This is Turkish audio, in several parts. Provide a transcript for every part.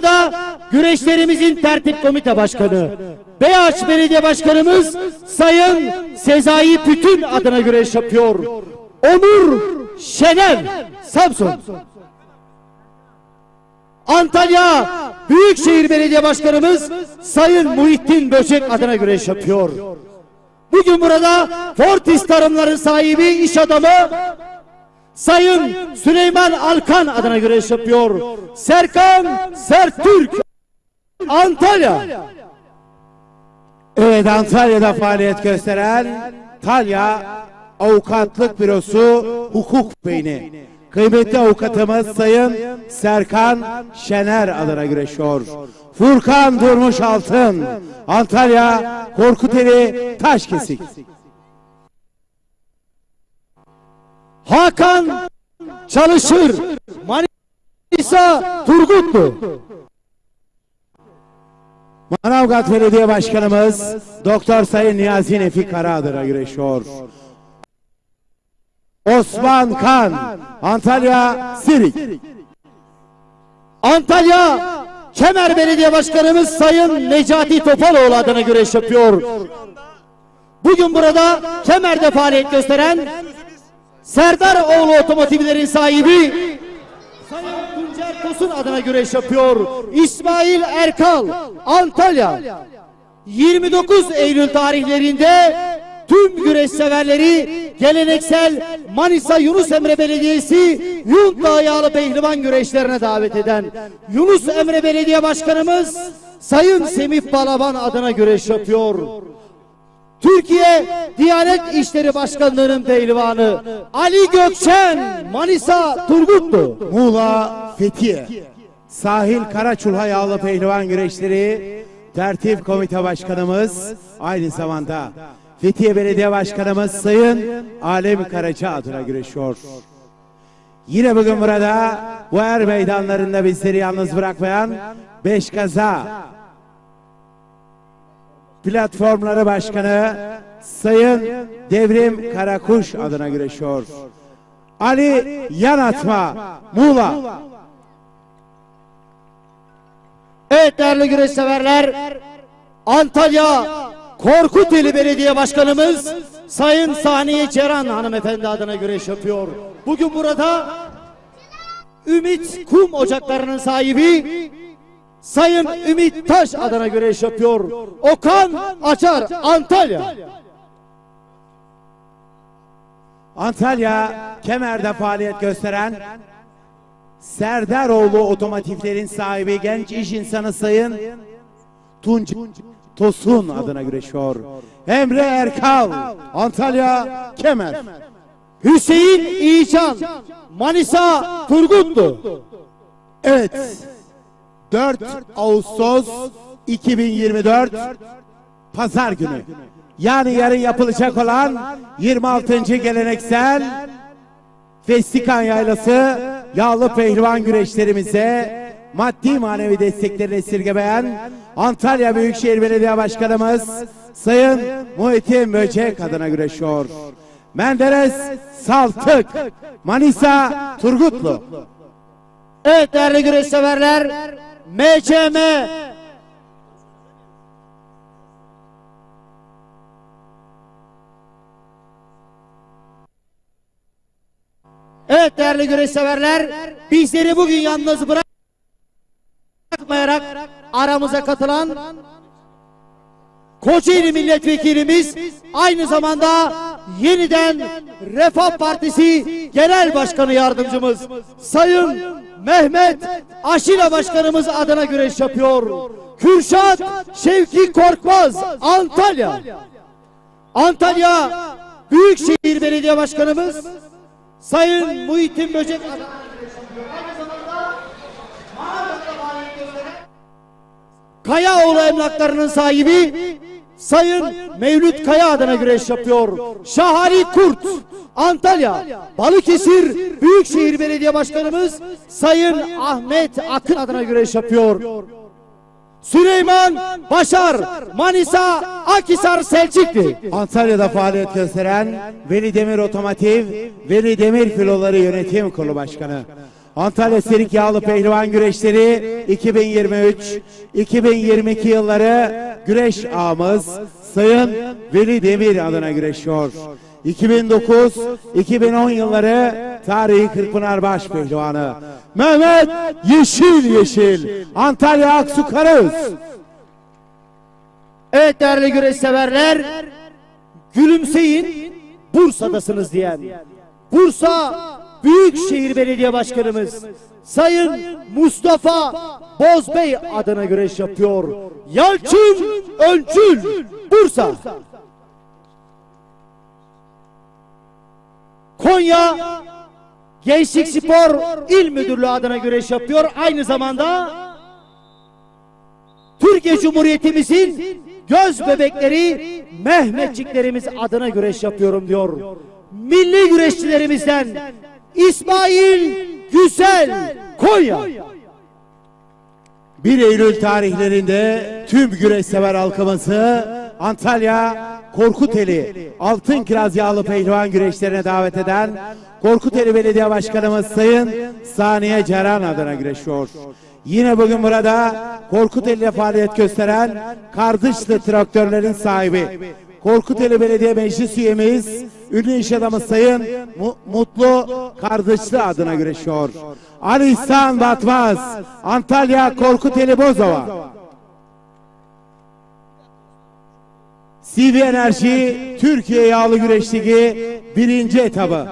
burada güreşlerimizin tertip komite başkanı, Beyaç Belediye Başkanımız Sayın Sezai Pütün adına güreş yapıyor. Onur Şener, Samsun. Antalya Büyükşehir Belediye Başkanımız Sayın Muhittin Böcek adına güreş yapıyor. Bugün burada Fortis Tarımların sahibi iş adamı Sayın Süleyman Alkan adına güreş yapıyor. Serkan Sertürk, Antalya. Evet, Antalya'da faaliyet gösteren Talya Avukatlık Bürosu Hukuk Beyni. Kıymetli avukatımız Sayın Serkan Şener adına güreşiyor. Furkan Durmuş Altın, Antalya Korkuteli Taşkesik. Hakan Çalışır, Manisa Turgutlu. Manavgat Belediye Başkanımız Doktor Sayın Niyazi Nefi Kara adına güreşiyor. Osman Kan, Antalya Sirik. Antalya Kemer Belediye Başkanımız Sayın Necati Topaloğlu adına güreş yapıyor. Bugün burada Kemer'de faaliyet gösteren Serdaroğlu Otomotivlerin sahibi Sayın Tuncer Tosun adına güreş yapıyor. İsmail Erkal, Antalya. 29 Eylül tarihlerinde tüm güreş severleri geleneksel Manisa Yunus Emre Belediyesi Yunta Yağlı Pehlivan güreşlerine davet eden Yunus Emre Belediye Başkanımız Sayın Semih Balaban adına güreş yapıyor. Türkiye Diyanet İşleri Başkanlığı'nın pehlivanı Ali Gökçen, Manisa Turgutlu. Muğla Fethiye Sahil Karaçulha Yağlı Pehlivan Güreşleri Tertip Komite Başkanımız, aynı zamanda Fethiye Belediye Başkanımız Sayın Alem Karaca adına güreşiyor. Yine bugün burada bu er meydanlarında bizleri yalnız bırakmayan Beşkaza Platformları Başkanı Sayın Devrim Karakuş adına güreşiyor. Ali Yanatma, Muğla. Evet değerli güreş severler, Antalya Korkuteli Belediye Başkanımız Sayın Saniye Ceren hanımefendi adına güreş yapıyor. Bugün burada Ümit Kum Ocakları'nın sahibi Sayın Ümit Taş adına güreş yapıyor. Okan Açar, Antalya. Antalya Kemer'de faaliyet gösteren Serdaroğlu Otomotivlerin sahibi genç iş insanı Sayın Tunç Tosun adına güreşiyor. Emre Erkal, Antalya Kemer. Hüseyin İğcan, Manisa Turgutlu. Evet, 4 Ağustos 2024 Pazar günü, yani yarın yapılacak olan 26. geleneksel Festikan Yaylası Yağlı Pehlivan güreşlerimize maddi manevi desteklerini esirgemeyen Antalya Büyükşehir Belediye Başkanımız Sayın Muhittin Böcek adına güreşiyor. Menderes Saltık, Manisa Turgutlu. Evet değerli güreş severler, MCM Evet değerli güreş severler, bizleri bugün yalnız bırakmayarak aramıza katılan Kocaeli Milletvekilimiz, aynı zamanda yeniden Refah Partisi Genel Başkanı Yardımcımız Sayın Mehmet Aşila Başkanımız adına güreş yapıyor. Kürşat Şevki Korkmaz, Antalya. Antalya Büyükşehir Belediye Başkanımız Sayın Muhittin Böcek adına güreş yapıyor. Aynı zamanda Kayaoğlu Emlaklarının sahibi Sayın Mevlüt Kaya adına güreş yapıyor. Şahari Kurt, Antalya. Balıkesir Büyükşehir Belediye Başkanımız Sayın Ahmet Akın adına güreş yapıyor. Süleyman Başar, Manisa Akhisar Selçuklu. Antalya'da faaliyet gösteren Veli Demir Otomotiv, Veli Demir Filoları Yönetim Kurulu Başkanı. Antalya Serik Yağlı Pehlivan Güreşleri 2023-2022 yılları güreş ağamız Sayın Veli Demir adına güreşiyor. 2009-2010 yılları tarihi Kırkpınar baş pehlivanı Mehmet Yeşil Antalya Aksu Karayüz. Evet değerli güreş severler, gülümseyin Bursa'dasınız diyen Bursa Büyükşehir Belediye Başkanımız Sayın Mustafa Bozbey adına güreş yapıyor. Yalçın Öncül, Bursa. Konya Gençlik Spor İl Müdürlüğü adına güreş yapıyor. Aynı zamanda Türkiye Cumhuriyetimizin göz bebekleri Mehmetçiklerimiz adına güreş yapıyorum diyor. Milli güreşçilerimizden İsmail Güzel, Konya. 1 Eylül tarihlerinde tüm güreş sever halkımızı Antalya Korkuteli Altın Kiraz Yağlı Pehlivan güreşlerine davet eden Korkuteli Belediye Başkanımız Sayın Saniye Ceren adına güreşiyor. Yine bugün burada Korkuteli'de faaliyet gösteren Kardışlı traktörlerin sahibi Korkuteli Belediye Meclis üyemiz, ünlü iş adamı Sayın Mutlu Kardışlı adına güreşiyor. Ali İhsan Batmaz, Antalya Korkuteli Bozova. CV Enerji Türkiye Yağlı Güreş Ligi 1. etabı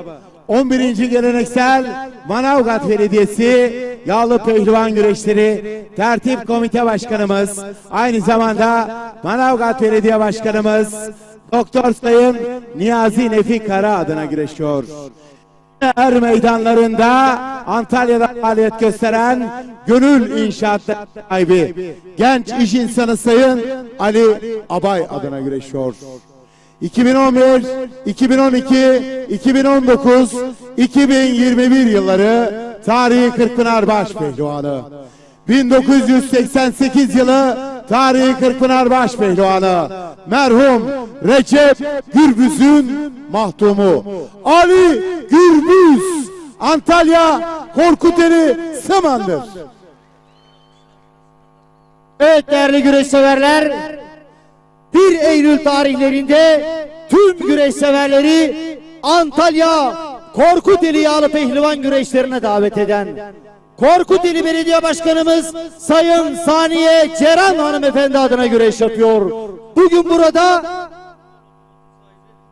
11. Geleneksel Manavgat Belediyesi Yağlı Pehlivan Güreşleri Tertip Komite Başkanımız, aynı zamanda Manavgat Belediye Başkanımız Doktor Sayın Niyazi Nefi Kara adına güreşiyor. Er meydanlarında Antalya'da faaliyet gösteren Gönül İnşaatlar sahibi genç iş insanı Sayın Ali Abay adına güreşiyor. 2011, 2012, 2019, 2021 yılları tarihi Kırkpınar baş pehlivanı. 1988 yılı tarihi Kırkpınar baş pehlivanı merhum Recep Gürbüz'ün mahtumu Ali Gürbüz, Antalya Korkuteli Samandır. Evet değerli güreş severler, 1 Eylül tarihlerinde tüm güreş severleri Antalya Korkuteli Yağlı Pehlivan güreşlerine davet eden Korkuteli Belediye Başkanımız Sayın Saniye Ceren hanımefendi adına güreş yapıyor. Bugün burada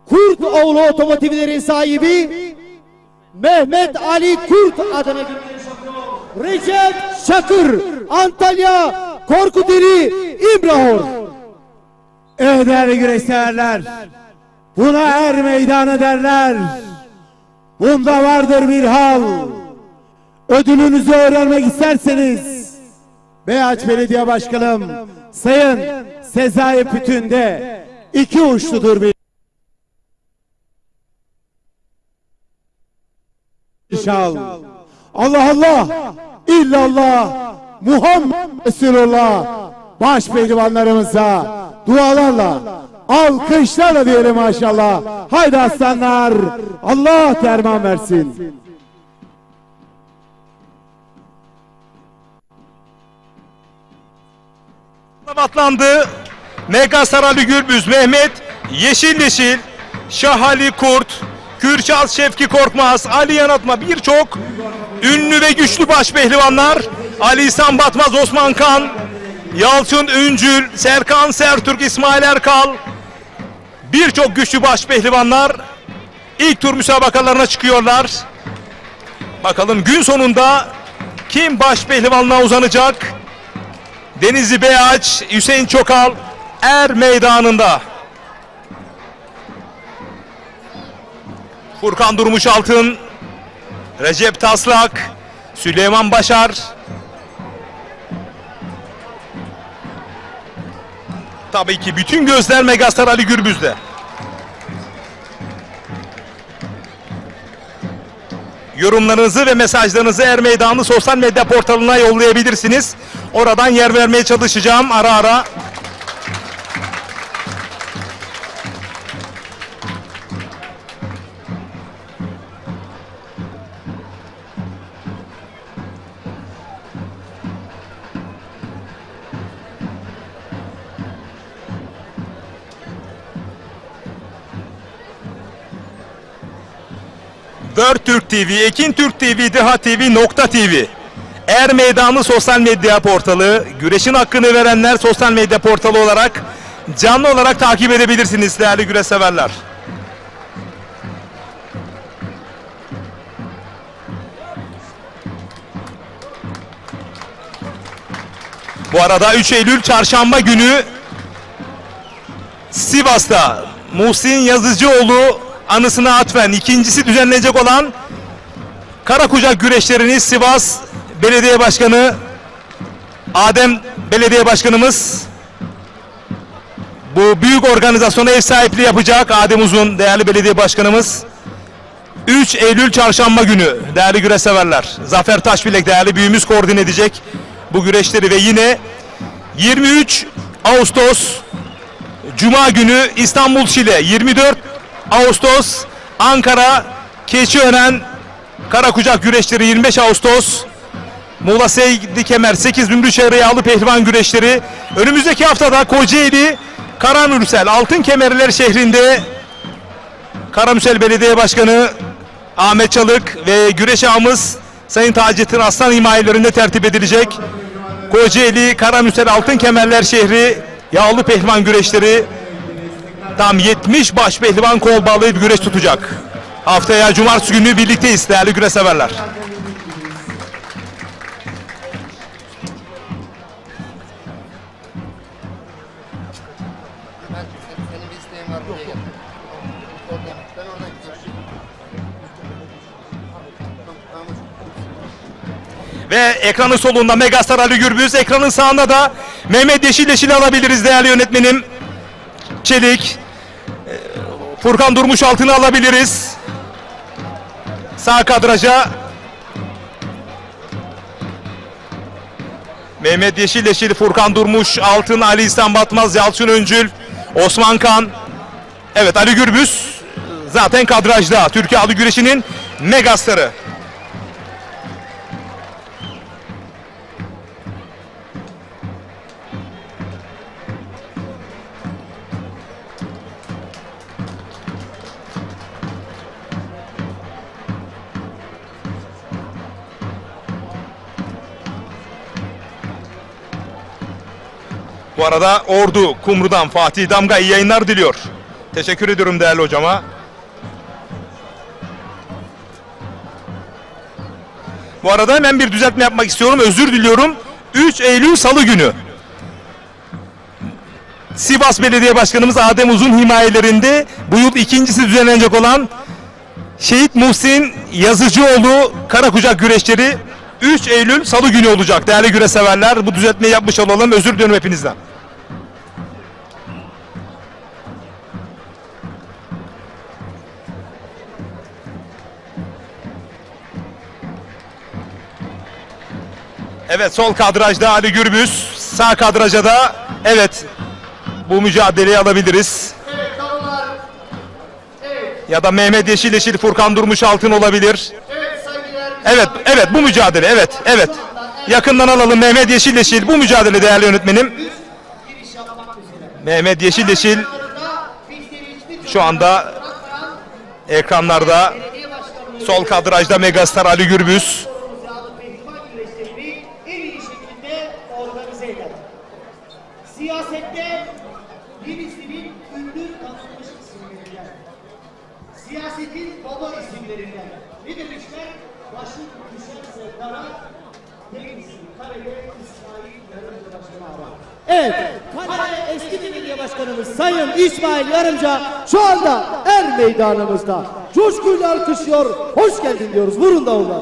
Kurtoğlu Otomotivlerin sahibi Mehmet Ali Kurt adına güreş yapıyor. Recep Şakır, Antalya Korkuteli İmrahor. Evet değerli güreş severler, buna er meydanı derler. Bunda vardır bir hal. Ödülünüzü öğrenmek isterseniz Beyaç Belediye Başkanım Sayın Sezai Pütün'de 2 uçludur bir şal. Allah Allah, illallah, Muhammed Resulullah. Baş pehlivanlarımıza dualarla, alkışlarla diyelim maşallah. Haydi aslanlar, Allah derman versin. Atlandı. Mega Sarali Gürbüz, Mehmet Yeşil, Şahali Kurt, Kürşat Şevki Korkmaz, Ali Yanatma, birçok ünlü ve güçlü baş pehlivanlar. Ali İhsan Batmaz, Osman Kan, Yalçın Üncül, Serkan Sertürk, İsmail Erkal, birçok güçlü baş pehlivanlar ilk tur müsabakalarına çıkıyorlar. Bakalım gün sonunda kim baş pehlivanlığa uzanacak? Denizli Beyaç, Hüseyin Çokal er meydanında. Furkan Durmuş Altın, Recep Taslak, Süleyman Başar. Tabii ki bütün gözler Megastar Ali Gürbüz'de. Yorumlarınızı ve mesajlarınızı Er Meydanı sosyal medya portalına yollayabilirsiniz. Oradan yer vermeye çalışacağım ara ara. World Türk TV, Ekin Türk TV, Deha TV, Nokta TV. Er Meydanı sosyal medya portalı, güreşin hakkını verenler sosyal medya portalı olarak canlı olarak takip edebilirsiniz değerli güreş severler. Bu arada 3 Eylül çarşamba günü Sivas'ta Muhsin Yazıcıoğlu anısına atfen ikincisi düzenlenecek olan Karakucak güreşlerini Sivas Belediye Başkanı Adem Belediye Başkanımız bu büyük organizasyona ev sahipliği yapacak. Adem Uzun değerli belediye başkanımız. 3 Eylül çarşamba günü değerli güreş severler. Zafer Taşbilek değerli büyüğümüz koordine edecek bu güreşleri ve yine 23 Ağustos Cuma günü İstanbul Şile, 24 Ağustos Ankara Keçiören Karakucak güreşleri, 25 Ağustos Muğla Seydi Kemer 8 Zümrütçeşehir Yağlı Pehlivan güreşleri. Önümüzdeki haftada Kocaeli Karamürsel Altın Kemerler şehrinde Karamürsel Belediye Başkanı Ahmet Çalık ve güreş ağamız Sayın Taceddin Aslan himayelerinde tertip edilecek. Kocaeli Karamürsel Altın Kemerler şehri Yağlı Pehlivan güreşleri, tam 70 baş pehlivan kol bağlayıp güreş tutacak. Haftaya cumartesi günü birlikteyiz değerli güreş severler. Senin bir isteğin var, buraya gel. Ben oradan gideceğim. Ve ekranın solunda Megastar Ali Gürbüz, ekranın sağında da Mehmet Yeşilleşil'i alabiliriz değerli yönetmenim. Çelik, Furkan Durmuş Altın'ı alabiliriz. Sağ kadraja Mehmet Yeşilleşil, Furkan Durmuş Altın, Ali İhsan Batmaz, Yalçın Öncül, Osman Kan. Evet, Ali Gürbüz zaten kadrajda. Türkiye Halı Güreşi'nin megastarı. Bu arada Ordu Kumru'dan Fatih Damga iyi yayınlar diliyor. Teşekkür ediyorum değerli hocama. Bu arada hemen bir düzeltme yapmak istiyorum. Özür diliyorum. 3 Eylül Salı günü Sivas Belediye Başkanımız Adem Uzun himayelerinde bu yıl ikincisi düzenlenecek olan Şehit Muhsin Yazıcıoğlu Karakucak güreşleri 3 Eylül Salı günü olacak değerli güreş severler. Bu düzeltmeyi yapmış olalım. Özür diliyorum hepinizden. Evet, sol kadrajda Ali Gürbüz, sağ kadrajda da evet bu mücadeleyi alabiliriz. Evet, dağlar. Evet, Ya da Mehmet Yeşilleşil, Furkan Durmuş Altın olabilir. evet saygılar. Evet bu mücadele, evet. Yakından alalım Mehmet Yeşilleşil, bu mücadele değerli yönetmenim. Giriş yapmak üzere. Mehmet Yeşilleşil Arada bizleri hiçbir şu anda ekranlarda, belediye başkanlığı sol kadrajda Megastar Ali Gürbüz. yağlı pehlivan güreşlerini en iyi şekilde organize eder. Siyasette birisinin ünlü tanınmış isimlerinden. Siyasetin baba isimlerinden. Ne demişler? Başı düşerse kara, neresi karede İsmail Yarımcı başına arar. Evet, Kale eski belediye başkanımız Sayın İsmail Yarımca şu anda Er Meydanımızda. Coşkuyla alkışlıyor, hoş geldin diyoruz. Vurun davula.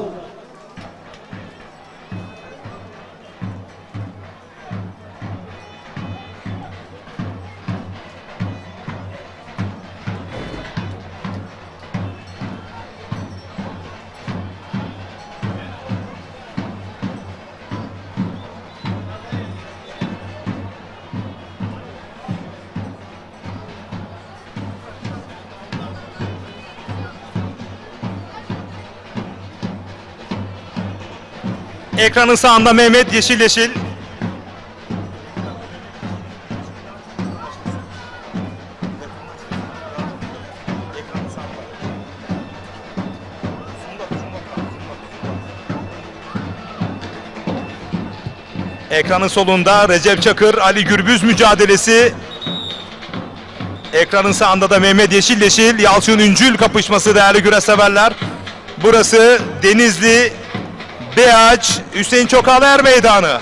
Ekranın sağında Mehmet Yeşilleşil. Ekranın solunda Recep Çakır, Ali Gürbüz mücadelesi. Ekranın sağında da Mehmet Yeşilleşil, Yalçın Üncül kapışması değerli güreş severler. Burası Denizli Beaç Hüseyin Çokal Er Meydanı.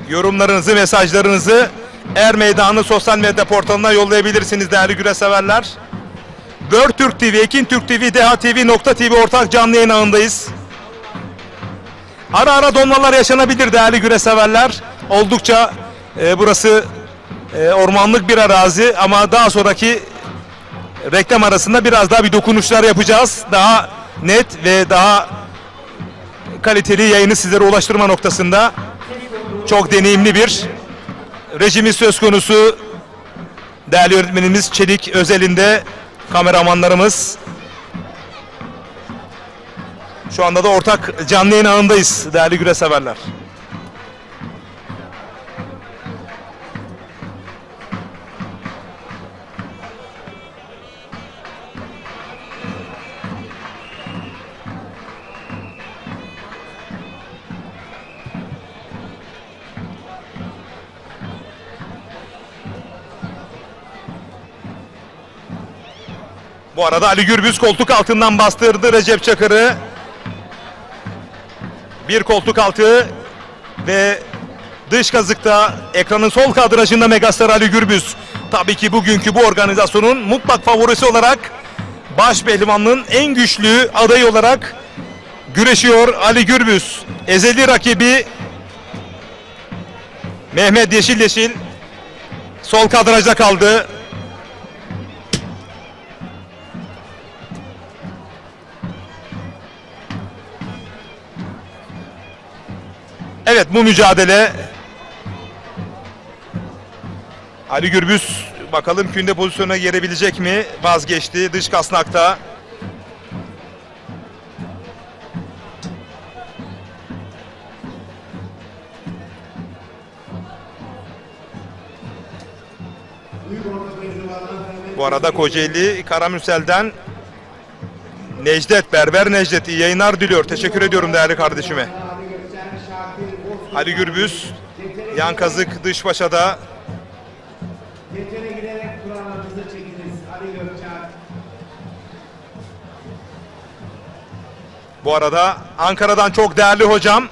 Yorumlarınızı, mesajlarınızı Er Meydanı sosyal medya portalına yollayabilirsiniz değerli güreş severler. World Türk TV, Ekin Türk TV, Deha TV, Nokta TV ortak canlı yayın ağındayız. Ara ara donmalar yaşanabilir değerli güreş severler. Oldukça burası ormanlık bir arazi ama daha sonraki reklam arasında biraz daha bir dokunuşlar yapacağız. Daha net ve daha kaliteli yayını sizlere ulaştırma noktasında çok deneyimli bir rejimiz söz konusu. Değerli yönetmenimiz Çelik özelinde, kameramanlarımız. Şu anda da ortak canlı yayın ağındayız değerli güreş severler. Bu arada Ali Gürbüz koltuk altından bastırdı Recep Çakır'ı. Bir koltuk altı ve dış kazıkta ekranın sol kadrajında megastar Ali Gürbüz. Tabii ki bugünkü bu organizasyonun mutlak favorisi olarak baş pehlivanlığın en güçlü adayı olarak güreşiyor Ali Gürbüz. Ezeli rakibi Mehmet Yeşilleşil sol kadrajda kaldı. Evet, bu mücadele Ali Gürbüz bakalım künde pozisyona girebilecek mi? Vazgeçti dış kasnakta. Bu arada Kocaeli Karamürsel'den Necdet, Berber Necdet iyi yayınlar diliyor. Teşekkür ediyorum değerli kardeşime. Ali Gürbüz, yan kazık dış başada. Bu arada Ankara'dan çok değerli hocam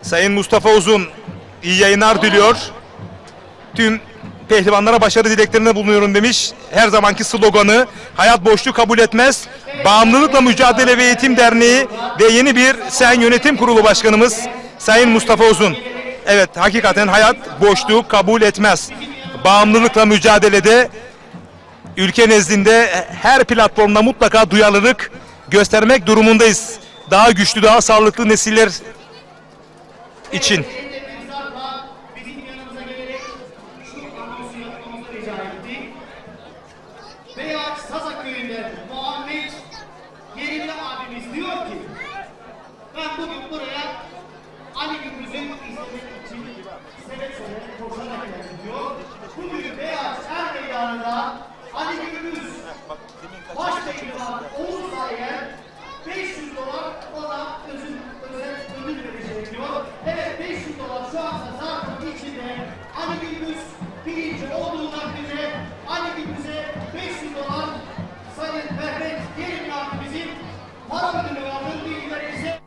Sayın Mustafa Uzun iyi yayınlar diliyor. Tüm pehlivanlara başarı dileklerinde bulunuyorum demiş. Her zamanki sloganı hayat boşluğu kabul etmez. Bağımlılıkla Mücadele ve Eğitim Derneği ve yeni bir Sen Yönetim Kurulu Başkanımız Sayın Mustafa Uzun. Evet, hakikaten hayat boşluğu kabul etmez. Bağımlılıkla mücadelede ülke nezdinde her platformda mutlaka duyarlılık göstermek durumundayız. Daha güçlü, daha sağlıklı nesiller için. Beyaç Sazak köyünde Muhammed Yerili abimiz diyor ki ben bugün buraya Ali Gürbüz'ün izlemek için seve seve koşarak geldim diyor. Bugün Beyaç Er Meydanı'nda Ali Gürbüz baş pehlivan olursa eğer 500 dolar ona ödül verecek diyor. Evet, 500 dolar şu anda zaten içinde. Ali Gürbüz birinci olduğu takdirde Ali Gürbüz'e 500 dolar Sayın Mehmet Yerim abimizin para ödülü vardır bilgileri ise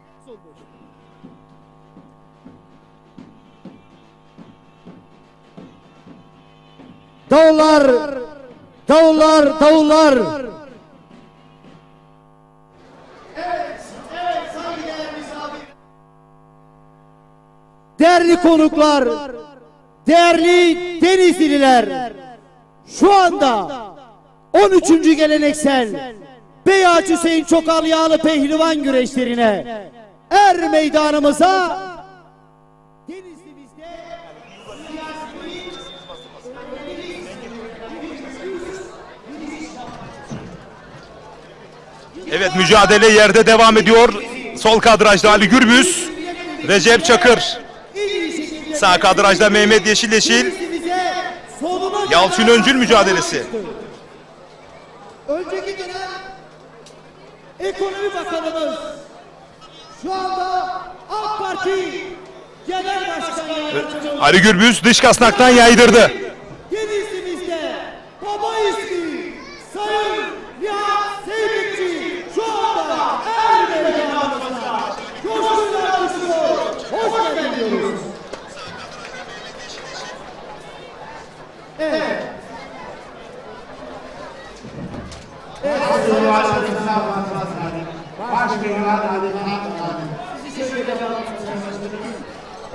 Davullar, davullar, davullar. evet saygıdeğer misafir. Değerli konuklar, değerli Denizliler, şu anda 13. geleneksel Beyaç Hüseyin Çokal Yağlı Pehlivan güreşlerine Er Meydanımıza Denizli'mizde Evet, mücadele yerde devam ediyor. Sol kadrajda Ali Gürbüz, Recep Çakır. Sağ kadrajda Mehmet Yeşilleşil, Yalçın Öncül mücadelesi. Önceki dönem Ekonomi Bakanımız Şu anda AK Parti Genel Başkan Yardımcısı Ali Gürbüz dış kasnaktan yaydırdı. Denizli'mizde baba ismi Sayın Nihat Seyfetçi şu anda er meydanımızda. Coşkuyla kuşuyor. Hoş geldin diyoruz. Evet.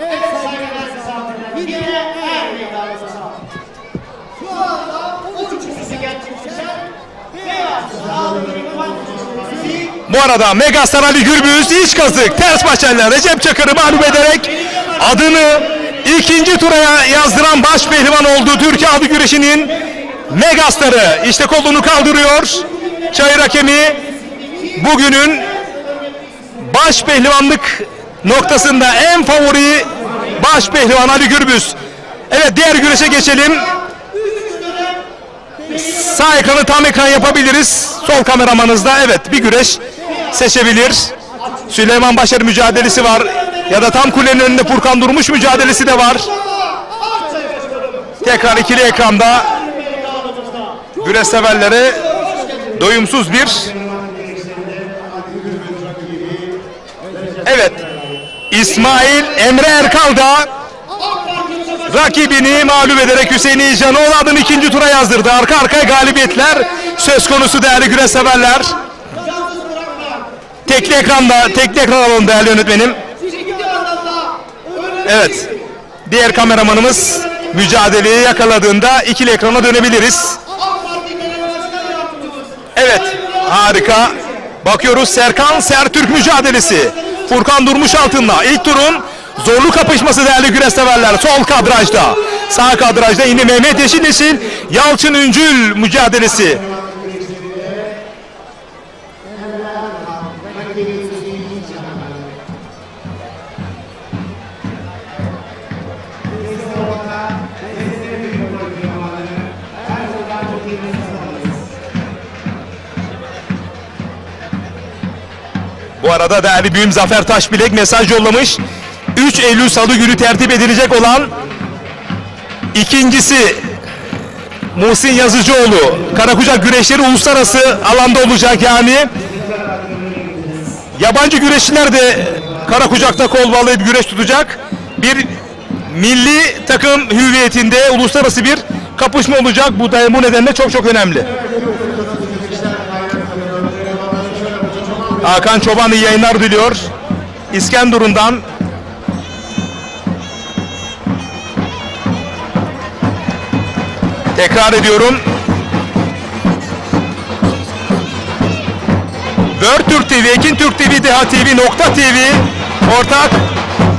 Evet sayın yine er meydanımızda. Şu anda 13.sü gerçekleşen Beyaz Bu arada Megastar Ali Gürbüz iç kazık ters başlarla Recep Çakır'ı mağlup ederek adını ikinci tura yazdıran baş pehlivan oldu. Türkiye adı güreşinin Megastar'ı işte kolunu kaldırıyor. Çayır hakemi bugünün baş pehlivanlık noktasında en favori baş pehlivan Ali Gürbüz. Evet, diğer güreşe geçelim. Sağ ekranı tam ekran yapabiliriz. Sol kameramanızda evet bir güreş seçebilir. Süleyman Başar mücadelesi var. Ya da tam kulenin önünde Furkan Durmuş mücadelesi de var. Tekrar ikili ekranda güreş severlere doyumsuz bir. Evet, İsmail Emre Erkal da rakibini mağlup ederek Hüseyin İcanoğlu adını ikinci tura yazdırdı. Arka arkaya galibiyetler söz konusu değerli güreş severler. Tekli ekran alalım değerli yönetmenim. Evet, diğer kameramanımız mücadeleyi yakaladığında ikili ekrana dönebiliriz. Evet, harika. Bakıyoruz, Serkan Sertürk mücadelesi. Furkan Durmuş altında. İlk turun zorlu kapışması değerli güreş severler. Sol kadrajda. Sağ kadrajda yine Mehmet Yeşil Yalçın Üncül mücadelesi. Bu arada değerli büyüğüm Zafer Taşbilek mesaj yollamış. 3 Eylül Salı günü tertip edilecek olan ikincisi Muhsin Yazıcıoğlu Karakucak güreşleri uluslararası alanda olacak yani. Yabancı güreşçiler de Karakucak'ta kol bağlayıp güreş tutacak. Bir milli takım hüviyetinde uluslararası bir kapışma olacak. Bu nedenle çok önemli. Hakan Çoban iyi yayınlar diliyor. İskenderun'dan. Tekrar ediyorum. World Türk TV, Ekin Türk TV, Deha TV, Nokta TV ortak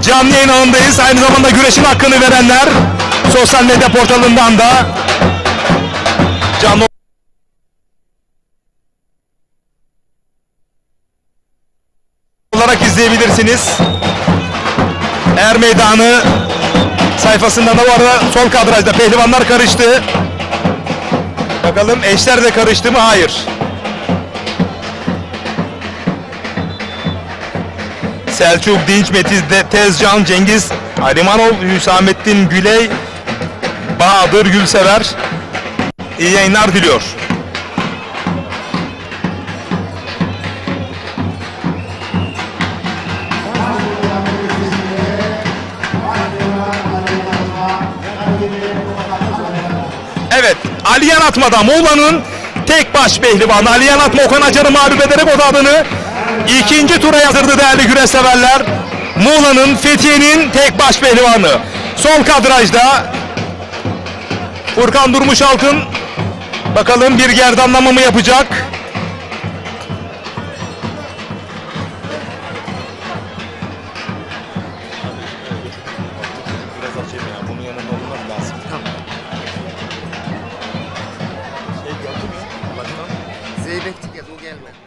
canlı yayın ağındayız. Aynı zamanda güreşin hakkını verenler sosyal medya portalından da canlı olarak izleyebilirsiniz. Er Meydanı sayfasında da var. Sol kadrajda pehlivanlar karıştı. Bakalım eşler de karıştı mı? Hayır. Selçuk Dinç, Metin Tezcan, Cengiz Arimanov, Hüsamettin Güley, Bahadır Gülsever iyi yayınlar diliyor. Evet, Ali Yanatma'da Muğla'nın tek baş pehlivanı Ali Yanatma Okan Acar'ı mağlup ederek o da adını ikinci tura yazdırdı değerli güreş severler. Muğla'nın, Fethiye'nin tek baş pehlivanı. Sol kadrajda Furkan Durmuş Altın. Bakalım bir gerdanlama mı yapacak? Zeybekçik ya, o gelmedi.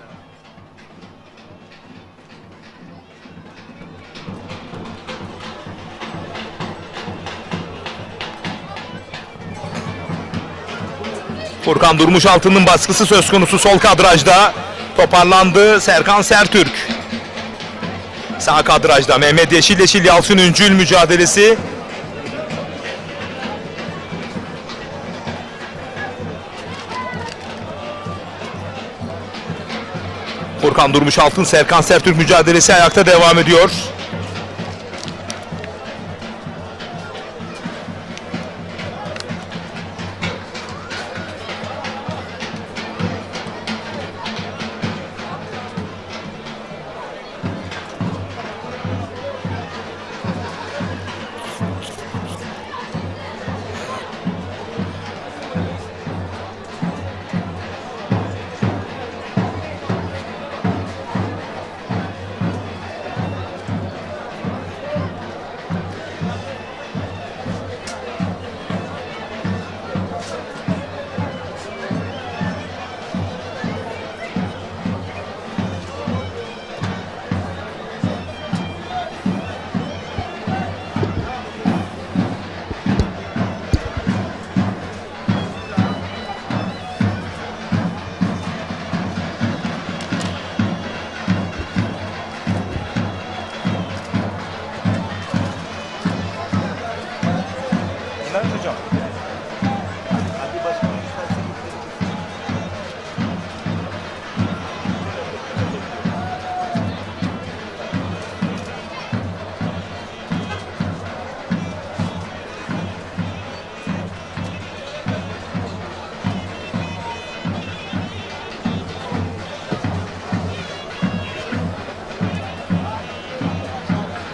Furkan Durmuş Altın'ın baskısı söz konusu sol kadrajda. Toparlandı Serkan Sertürk. Sağ kadrajda Mehmet Yeşilleşil Yalçın Üncül mücadelesi. Furkan Durmuşaltın, Serkan Sertürk mücadelesi ayakta devam ediyor.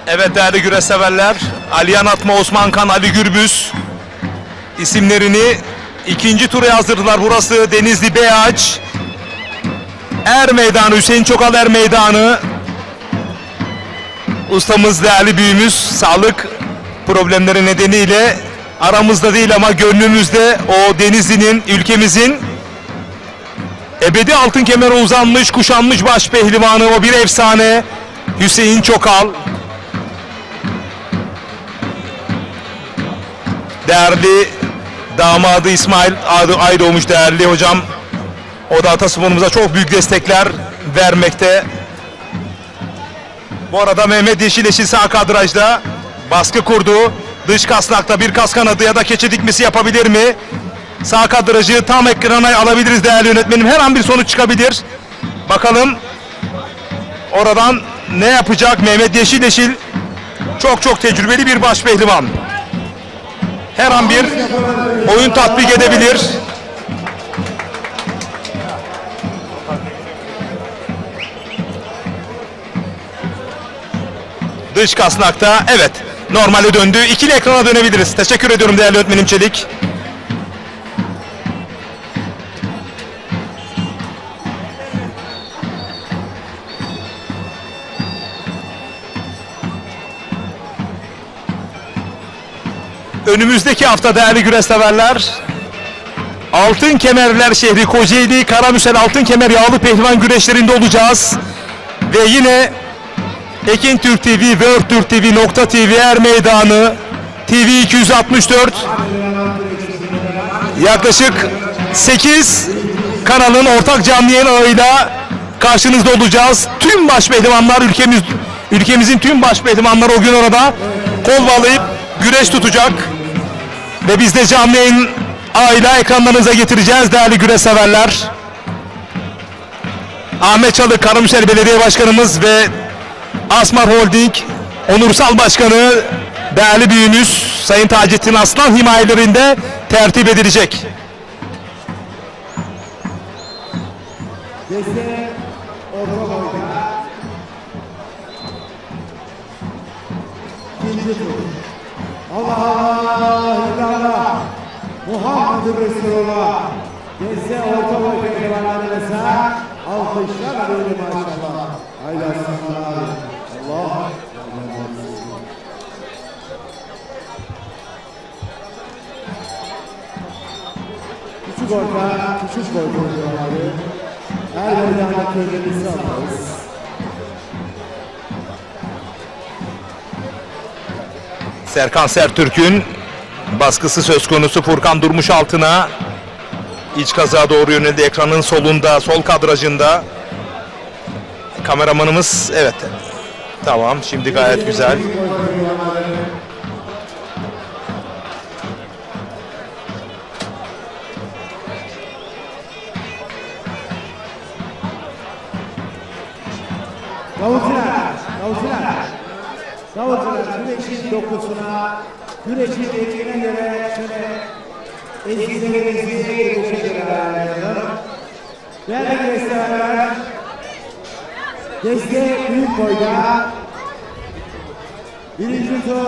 Evet değerli güreş severler, Aliyan Atma, Osman Kan, Ali Gürbüz isimlerini ikinci tura yazdırdılar. Burası Denizli Beyaç Er Meydanı, Hüseyin Çokal Er Meydanı. Ustamız, değerli büyüğümüz sağlık problemleri nedeniyle aramızda değil ama gönlümüzde. O Denizli'nin, ülkemizin ebedi altın kemere uzanmış, kuşanmış baş pehlivanı, o bir efsane Hüseyin Çokal. Değerli damadı İsmail Aydoğmuş, değerli hocam. O da atasporumuza çok büyük destekler vermekte. Bu arada Mehmet Yeşilleşil sağ kadrajda baskı kurdu. Dış kasnakta bir kas kanadı ya da keçe dikmesi yapabilir mi? Sağ kadrajı tam ekrana alabiliriz değerli yönetmenim. Her an bir sonuç çıkabilir. Bakalım oradan ne yapacak Mehmet Yeşilleşil? Çok tecrübeli bir baş pehlivan. Her an bir oyun tatbik edebilir. Dış kasnakta, evet, normale döndü. İkili ekrana dönebiliriz. Teşekkür ediyorum değerli öğretmenim Çelik. Önümüzdeki hafta değerli güreş severler, Altın Kemerler şehri Kocaeli Karamüsel Altın Kemer yağlı pehlivan güreşlerinde olacağız. Ve yine Ekin Türk TV, World Türk TV, Nokta TV, Er Meydanı, TV 264, yaklaşık 8 kanalın ortak canlı yayın ağıyla karşınızda olacağız. Tüm baş pehlivanlar, ülkemizin tüm baş pehlivanları o gün orada kol bağlayıp güreş tutacak. Ve biz de canlı yayın ağıyla ekranlarınıza getireceğiz değerli güreş severler. Ahmet Çalık, Karamüsel Belediye Başkanımız ve Asmar Holding Onursal Başkanı değerli büyüğümüz Sayın Taceddin Aslan himayelerinde tertip edilecek. Deste orta boyda. İkinci tur. Allah Allah. Muhammed Resulullah. Deste orta boy pehlivanlarımıza alkışlar böyle maşallah. Haydi aslanlar. Allah. Küçük orta, küçük boy pehlivanları. Her meydanda kendimizi alırız. Serkan Sertürk'ün baskısı söz konusu. Furkan Durmuşaltın'a iç kazağa doğru yöneldi. Ekranın solunda, sol kadrajında kameramanımız, evet, Tamam, şimdi gayet güzel. Davulcular güreşin dokusuna, güreşin etkine göre şöyle ezgilerimizi güreşe göre ayarlayalım. Değerli güreşseverler, deste büyük boyda birinci tur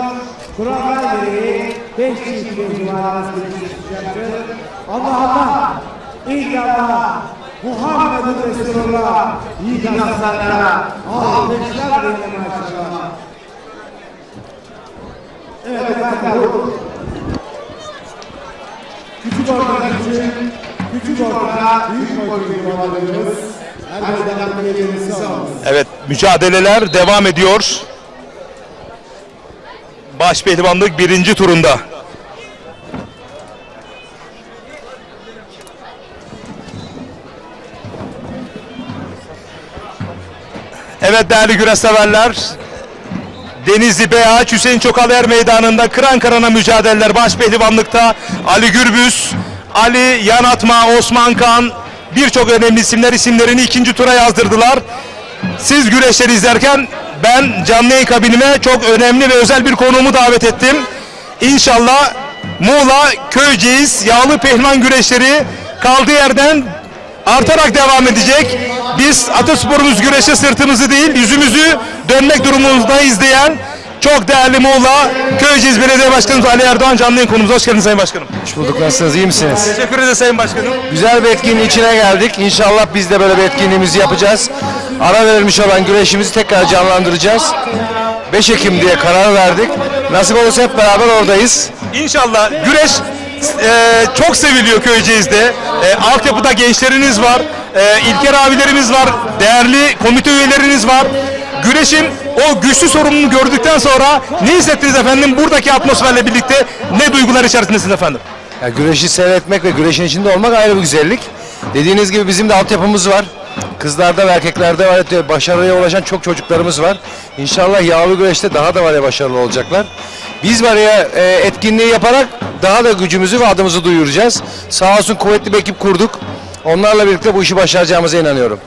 kurallar gereği 5 çift civarımız güreşecektir. Allah İnşallah Muhammed Resulullah yiğit aslanlara alkışlar diyelim maşallah. Evet efendim. Küçük ortalar için küçük orta büyük boyutlu alıyoruz. Her meydanlık yerimizi alıyoruz. Evet, mücadeleler devam ediyor. Başpehlivanlık 1. turunda. Evet değerli güreş severler, Denizli BH Hüseyin Çokal Er Meydanı'nda kıran kırana mücadeleler başpehlivanlıkta. Ali Gürbüz, Ali Yanatma, Osman Kan, birçok önemli isimlerini 2. tura yazdırdılar. Siz güreşleri izlerken ben canlı yayın kabinime çok önemli ve özel bir konuğumu davet ettim. İnşallah Muğla Köyceğiz yağlı pehlivan güreşleri kaldığı yerden artarak devam edecek. Biz atasporumuz güreşe sırtımızı değil yüzümüzü dönmek durumundayız diyen çok değerli Muğla Köyceğiz Belediye Başkanımız Ali Erdoğan canlı yayın konumuza hoş geldiniz Sayın Başkanım. Hoş bulduk. Nasılsınız? İyi misiniz? Teşekkür ederiz Sayın Başkanım. Güzel bir etkinliğin içine geldik. İnşallah biz de böyle bir etkinliğimizi yapacağız. Ara verilmiş olan güreşimizi tekrar canlandıracağız. 5 Ekim diye karar verdik. Nasip olursa hep beraber oradayız. İnşallah güreş çok seviliyor Köyceğiz'de. Altyapıda gençleriniz var. İlker abilerimiz var. Değerli komite üyeleriniz var. Güreşin o güçlü sorununu gördükten sonra ne hissettiniz efendim? Buradaki atmosferle birlikte ne duygular içerisindesiniz efendim? Ya, güreşi seyretmek ve güreşin içinde olmak ayrı bir güzellik. Dediğiniz gibi bizim de altyapımız var. Kızlarda ve erkeklerde var. Başarıya ulaşan çok çocuklarımız var. İnşallah yağlı güreşte daha da var ya başarılı olacaklar. Biz var ya etkinliği yaparak daha da gücümüzü ve adımızı duyuracağız. Sağ olsun kuvvetli bir ekip kurduk. Onlarla birlikte bu işi başaracağımıza inanıyorum.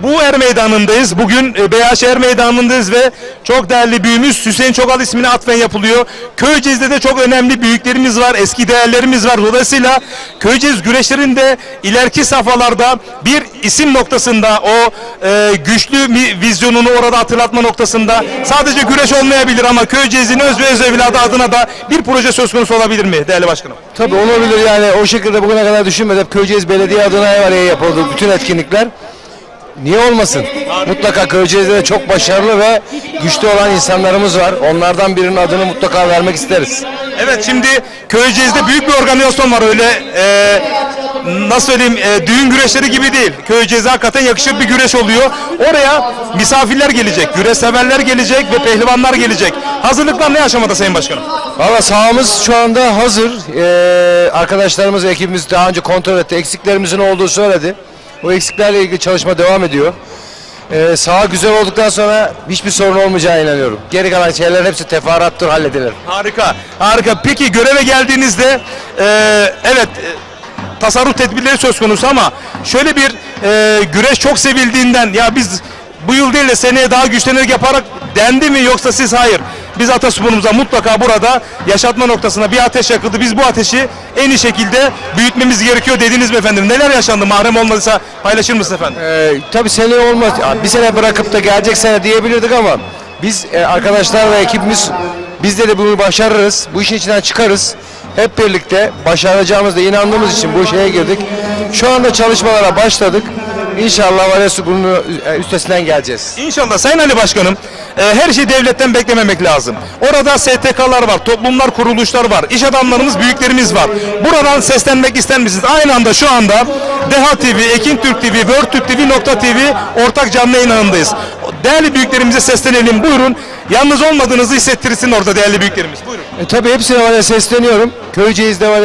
Bu Er Meydanı'ndayız. Bugün BH Er Meydanı'ndayız ve çok değerli büyüğümüz Hüseyin Çokal ismine atfen yapılıyor. Köyceğiz'de de çok önemli büyüklerimiz var, eski değerlerimiz var. Dolayısıyla Köyceğiz güreşlerinde ileriki safhalarda bir isim noktasında o güçlü vizyonunu orada hatırlatma noktasında sadece güreş olmayabilir ama Köyceğiz'in öz ve öz evladı adına da bir proje söz konusu olabilir mi değerli başkanım? Tabii olabilir yani o şekilde bugüne kadar düşünmedim. Köyceğiz Belediye adına yapıldı bütün etkinlikler. Niye olmasın? Mutlaka Köyceğiz'de de çok başarılı ve güçlü olan insanlarımız var. Onlardan birinin adını mutlaka vermek isteriz. Evet şimdi Köyceğiz'de büyük bir organizasyon var öyle nasıl söyleyeyim düğün güreşleri gibi değil. Köyceğiz'e hakikaten yakışır bir güreş oluyor. Oraya misafirler gelecek, güreş severler gelecek ve pehlivanlar gelecek. Hazırlıklar ne aşamada Sayın Başkanım? Valla sahamız şu anda hazır. Arkadaşlarımız ve ekibimiz daha önce kontrol etti. Eksiklerimizin olduğu söyledi. O eksiklerle ilgili çalışma devam ediyor. Saha güzel olduktan sonra hiçbir sorun olmayacağına inanıyorum. Geri kalan şeylerin hepsi teferruattır, halledilir. Harika, harika. Peki göreve geldiğinizde evet tasarruf tedbirleri söz konusu ama şöyle bir güreş çok sevildiğinden ya biz bu yıl değil de seneye daha güçlenerek yaparak dendi mi yoksa siz hayır? Biz atasporumuza mutlaka burada yaşatma noktasına bir ateş yakıldı. Biz bu ateşi en iyi şekilde büyütmemiz gerekiyor dediniz mi efendim? Neler yaşandı? Mahrem olmadıysa paylaşır mısınız efendim? Tabii seneye olmaz. Bir sene bırakıp da gelecek sene diyebilirdik ama biz arkadaşlar ve ekibimiz bizde de bunu başarırız. Bu işin içinden çıkarız. Hep birlikte başaracağımızda inandığımız için bu şeye girdik. Şu anda çalışmalara başladık. İnşallah bunun üstesinden geleceğiz. İnşallah Sayın Ali Başkanım her şeyi devletten beklememek lazım. Orada STK'lar var, toplumlar, kuruluşlar var, iş adamlarımız, büyüklerimiz var. Buradan seslenmek ister misiniz? Aynı anda şu anda Deha TV, Ekin Türk TV, World Türk TV, Nokta TV ortak canlı yayınındayız. Değerli büyüklerimize seslenelim. Buyurun. Yalnız olmadığınızı hissettirsin orada değerli büyüklerimiz. Buyurun. Tabii hepsine var ya sesleniyorum. Köyceğiz'de var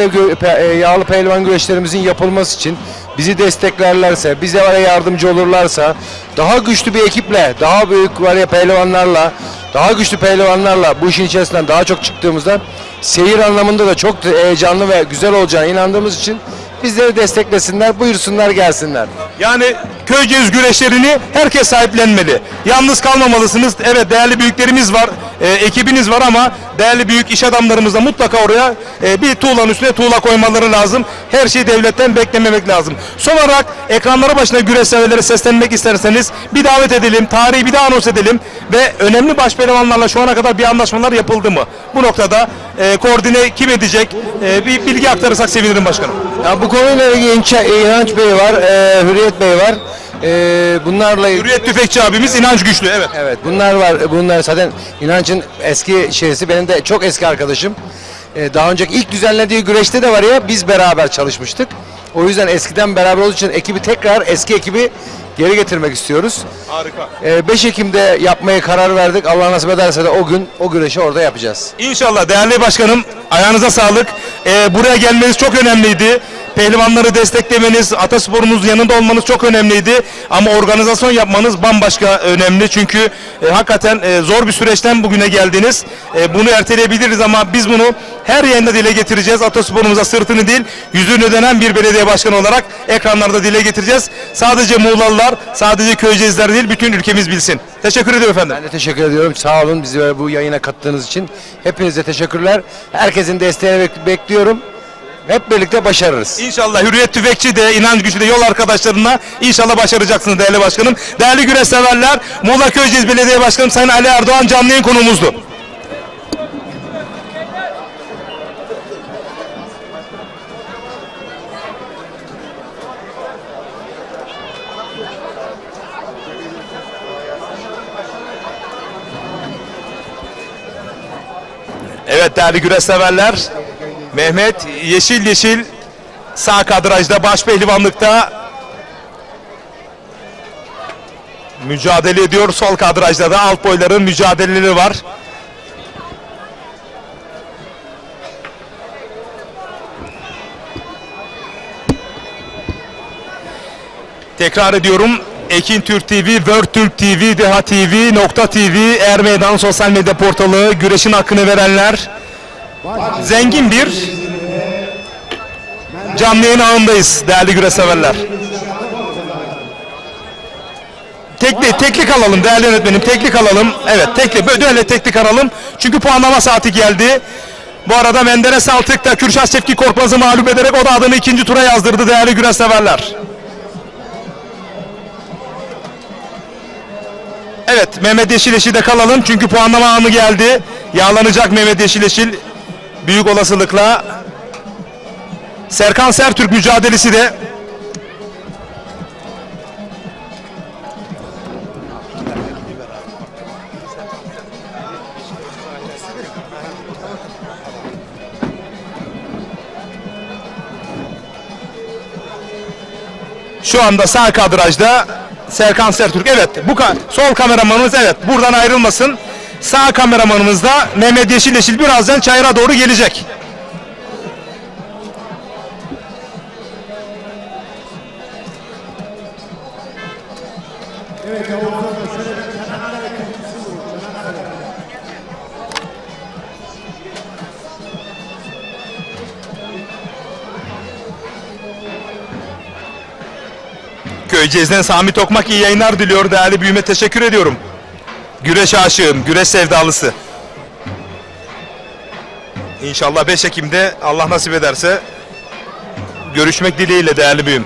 ya yağlı pehlivan güreşlerimizin yapılması için bizi desteklerlerse, bize var ya yardımcı olurlarsa, daha güçlü bir ekiple, daha büyük var ya pehlivanlarla, daha güçlü pehlivanlarla bu işin içerisinden daha çok çıktığımızda seyir anlamında da çok heyecanlı ve güzel olacağına inandığımız için bizleri desteklesinler, buyursunlar, gelsinler. Yani Köyceğiz güreşlerini herkes sahiplenmeli. Yalnız kalmamalısınız. Evet, değerli büyüklerimiz var, ekibiniz var ama değerli büyük iş adamlarımız da mutlaka oraya bir tuğlanın üstüne tuğla koymaları lazım. Her şeyi devletten beklememek lazım. Son olarak ekranlara başına güreş severlere seslenmek isterseniz bir davet edelim, tarihi bir daha anons edelim ve önemli başpehlivanlarla şu ana kadar bir anlaşmalar yapıldı mı? Bu noktada koordine kim edecek? Bir bilgi aktarırsak sevinirim başkanım. Ya bu konuyla ilgili İnanç Bey var, Hürriyet Bey var. Bunlarla Hürriyet Tüfekçi abimiz İnanç Güçlü, evet. Evet, bunlar var. Bunlar zaten İnanç'ın eski şeysi, benim de çok eski arkadaşım. Daha önceki ilk düzenlediği güreşte de var ya, biz beraber çalışmıştık. O yüzden eskiden beraber olduğu için ekibi tekrar eski ekibi geri getirmek istiyoruz. Harika. 5 Ekim'de yapmaya karar verdik. Allah nasip ederse de o gün o güreşi orada yapacağız. İnşallah değerli başkanım, ayağınıza sağlık. Buraya gelmeniz çok önemliydi. Pehlivanları desteklemeniz, atasporumuz yanında olmanız çok önemliydi. Ama organizasyon yapmanız bambaşka önemli. Çünkü hakikaten zor bir süreçten bugüne geldiniz. Bunu erteleyebiliriz ama biz bunu her yayında dile getireceğiz. Atasporumuza sırtını değil, yüzünü dönen bir belediye başkanı olarak ekranlarda dile getireceğiz. Sadece Muğlalılar, sadece Köyceğizler değil, bütün ülkemiz bilsin. Teşekkür ediyorum efendim. Ben de teşekkür ediyorum. Sağ olun bizi bu yayına kattığınız için. Hepinize teşekkürler. Herkesin desteğini bekliyorum. Hep birlikte başarırız. İnşallah Hürriyet Tüfekçi de, İnanç Güçlü de, yol arkadaşlarına inşallah başaracaksınız değerli başkanım. Değerli güreş severler, Muğla Köyceğiz Belediye Başkanı Sayın Ali Erdoğan canlı yayın konuğumuzdu. Evet değerli güreş severler, Mehmet yeşil sağ kadrajda, baş pehlivanlıkta mücadele ediyor. Sol kadrajda da alt boyların mücadeleleri var. Tekrar ediyorum. Ekin Türk TV, World Türk TV, Deha TV, Nokta TV, Er Meydan sosyal medya portalı, güreşin hakkını verenler. Zengin bir canlı yayın ağındayız değerli güreş severler. Teklik alalım değerli yönetmenim, teklik alalım. Evet, böyle teklik alalım. Çünkü puanlama saati geldi. Bu arada Menderes Altık da Kürşat Şevki Korkmaz'ı mağlup ederek o da adını ikinci tura yazdırdı değerli güreş severler. Evet, Mehmet Yeşileşil'de kalalım çünkü puanlama anı geldi. Yağlanacak Mehmet Yeşileşil büyük olasılıkla. Serkan Sertürk mücadelesi de şu anda sağ kadrajda Serkan Sertürk. Evet, sol kameramanımız evet buradan ayrılmasın. Sağ kameramanımız da Mehmet Yeşileşil birazdan çayıra doğru gelecek. Köyceğiz'den Sami Tokmak iyi yayınlar diliyor. Değerli büyüme teşekkür ediyorum. Güreş aşığım, güreş sevdalısı. İnşallah 5 Ekim'de Allah nasip ederse görüşmek dileğiyle değerli büyüm.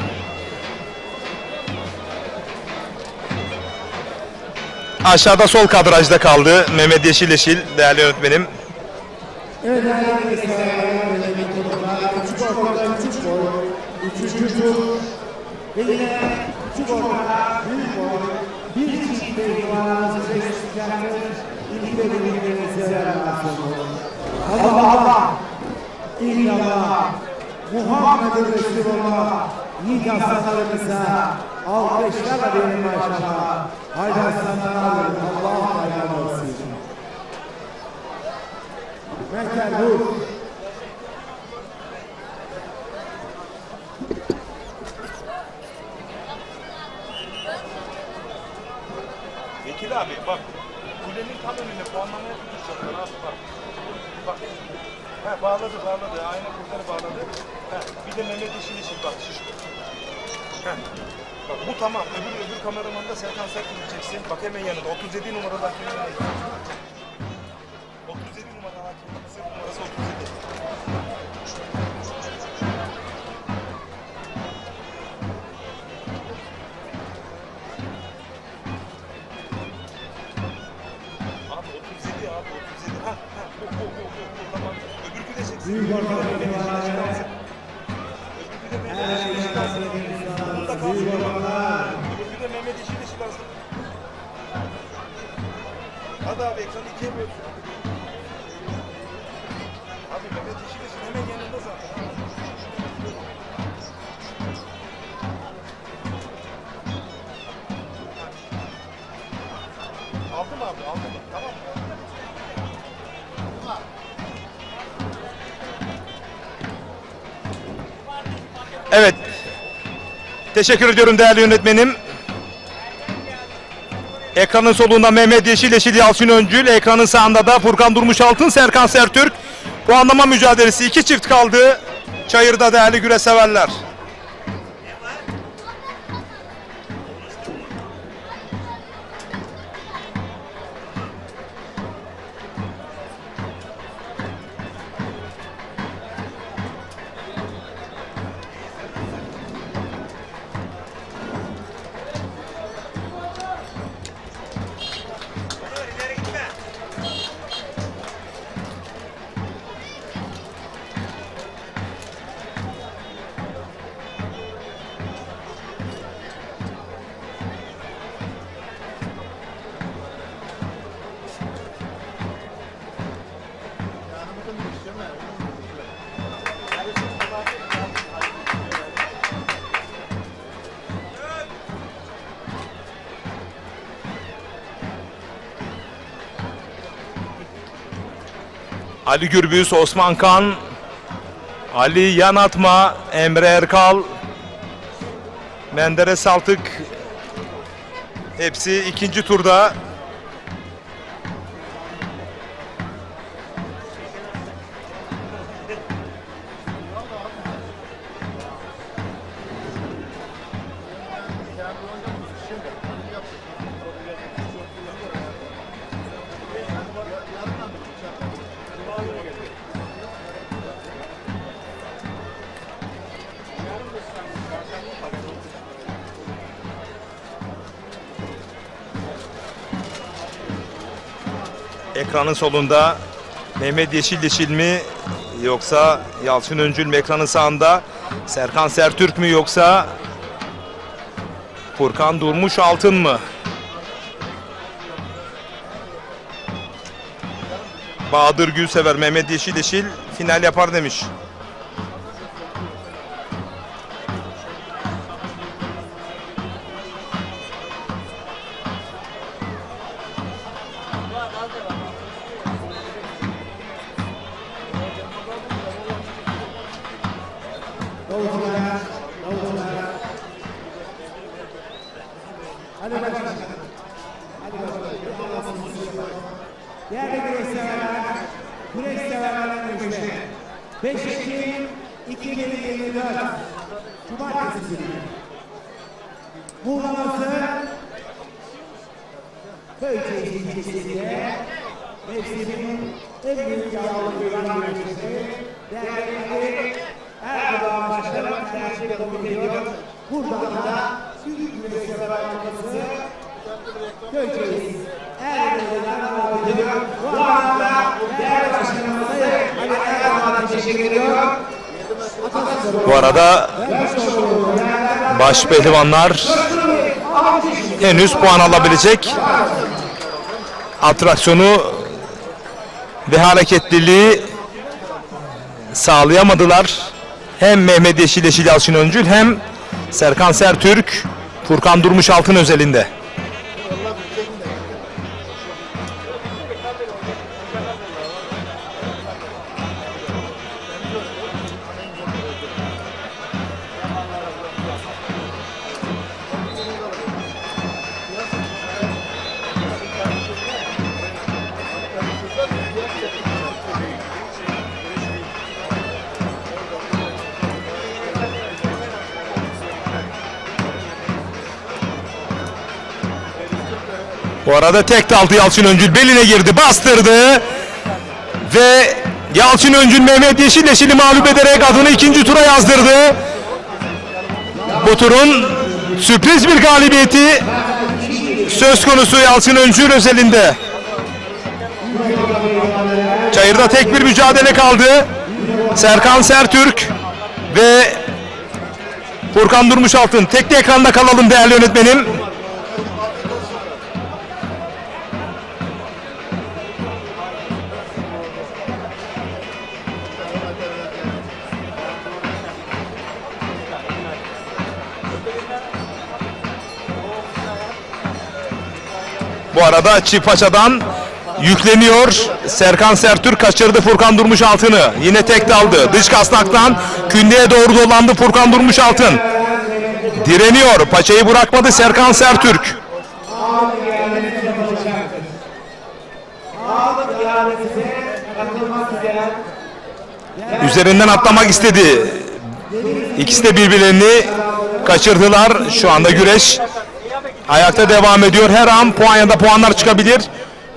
Aşağıda sol kadrajda kaldı Mehmet Yeşileşil değerli yönetmenim. Evet değerli arkadaşlar, küçük ortada küçük boy, üçüncü tur ve yine küçük ortada büyük boy, bir çift pehlivanımız beşiklerdir, ilk ve birbirlerinize relasyonu. Allah, illallah, Muhammed Resulullah, yiğit aslanlarımıza alkışlarla diyelim maşallah. Haydi aslanlar, Allah hayırlı olsun. Mehter vur. birbirine puanlamaya tutuşacaklar abi bak. Bak. He bağladı. Aynen kurtları bağladı. He bir de Mehmet Yeşil bak şişko. He. Bak bu tamam. Öbür kameraman da Serkan Serkan diyeceksin. Bak hemen yanında 37 numaralı hakemin yanında. 37 numaralı hakemin numarası 37. Büyük ortalar Bir de Mehmet Yeşil lazım. Hadi abi ekranı ikiye böl. Abi Mehmet Yeşil hemen yanında zaten. Aldım abi aldım. Tamam mı? Evet. Teşekkür ediyorum değerli yönetmenim. Ekranın solunda Mehmet Yeşil, Yalçın Öncül. Ekranın sağında da Furkan Durmuş Altın, Serkan Sertürk. Puanlama mücadelesi 2 çift kaldı. Çayır'da değerli güreş severler. Ali Gürbüz, Osman Kan, Ali Yanatma, Emre Erkal, Menderes Saltık hepsi ikinci turda. Ekranın solunda Mehmet Yeşil mi yoksa Yalçın Öncül mü? Ekranın sağında Serkan Sertürk mü yoksa Furkan Durmuş Altın mı? Bahadır Gülsever, Mehmet Yeşil final yapar demiş. Değerli güreş severler görüşme. 5 Ekim 2024 Cumartesi günü. Muğla'mızı Köyceğiz ilçesinde mevsimin en büyük yağlı güven güreşleri değerli Erdoğan Başkanı tercih kabul ediyor. Buradan da büyük güreş severlerimizi Köyceğiz Erdoğan'a davet ediyor. Bu arada değerli başkanımıza Ali Erdoğan'a teşekkür ediyor. Bu arada baş pehlivanlar henüz puan alabilecek atraksiyonu ve hareketliliği sağlayamadılar. Hem Mehmet Yeşil Yalçın Öncül hem Serkan Sertürk, Furkan Durmuş Altın özelinde. Bu arada tek daldı Yalçın Öncül, beline girdi, bastırdı ve Yalçın Öncül Mehmet Yeşilleşil'i mağlup ederek adını ikinci tura yazdırdı. Bu turun sürpriz bir galibiyeti söz konusu Yalçın Öncül özelinde. Çayırda tek bir mücadele kaldı. Serkan Sertürk ve Furkan Durmuşaltın. Tekli ekranda kalalım değerli yönetmenim. Bu arada Çiftpaşa'dan yükleniyor. Serkan Sertürk kaçırdı Furkan Durmuşaltın'ı. Yine tek daldı. Dış kasnaktan kündeye doğru dolandı Furkan Durmuşaltın. Direniyor. Paçayı bırakmadı Serkan Sertürk. Üzerinden atlamak istedi. İkisi de birbirlerini kaçırdılar. Şu anda güreş ayakta devam ediyor. Her an puan ya da puanlar çıkabilir.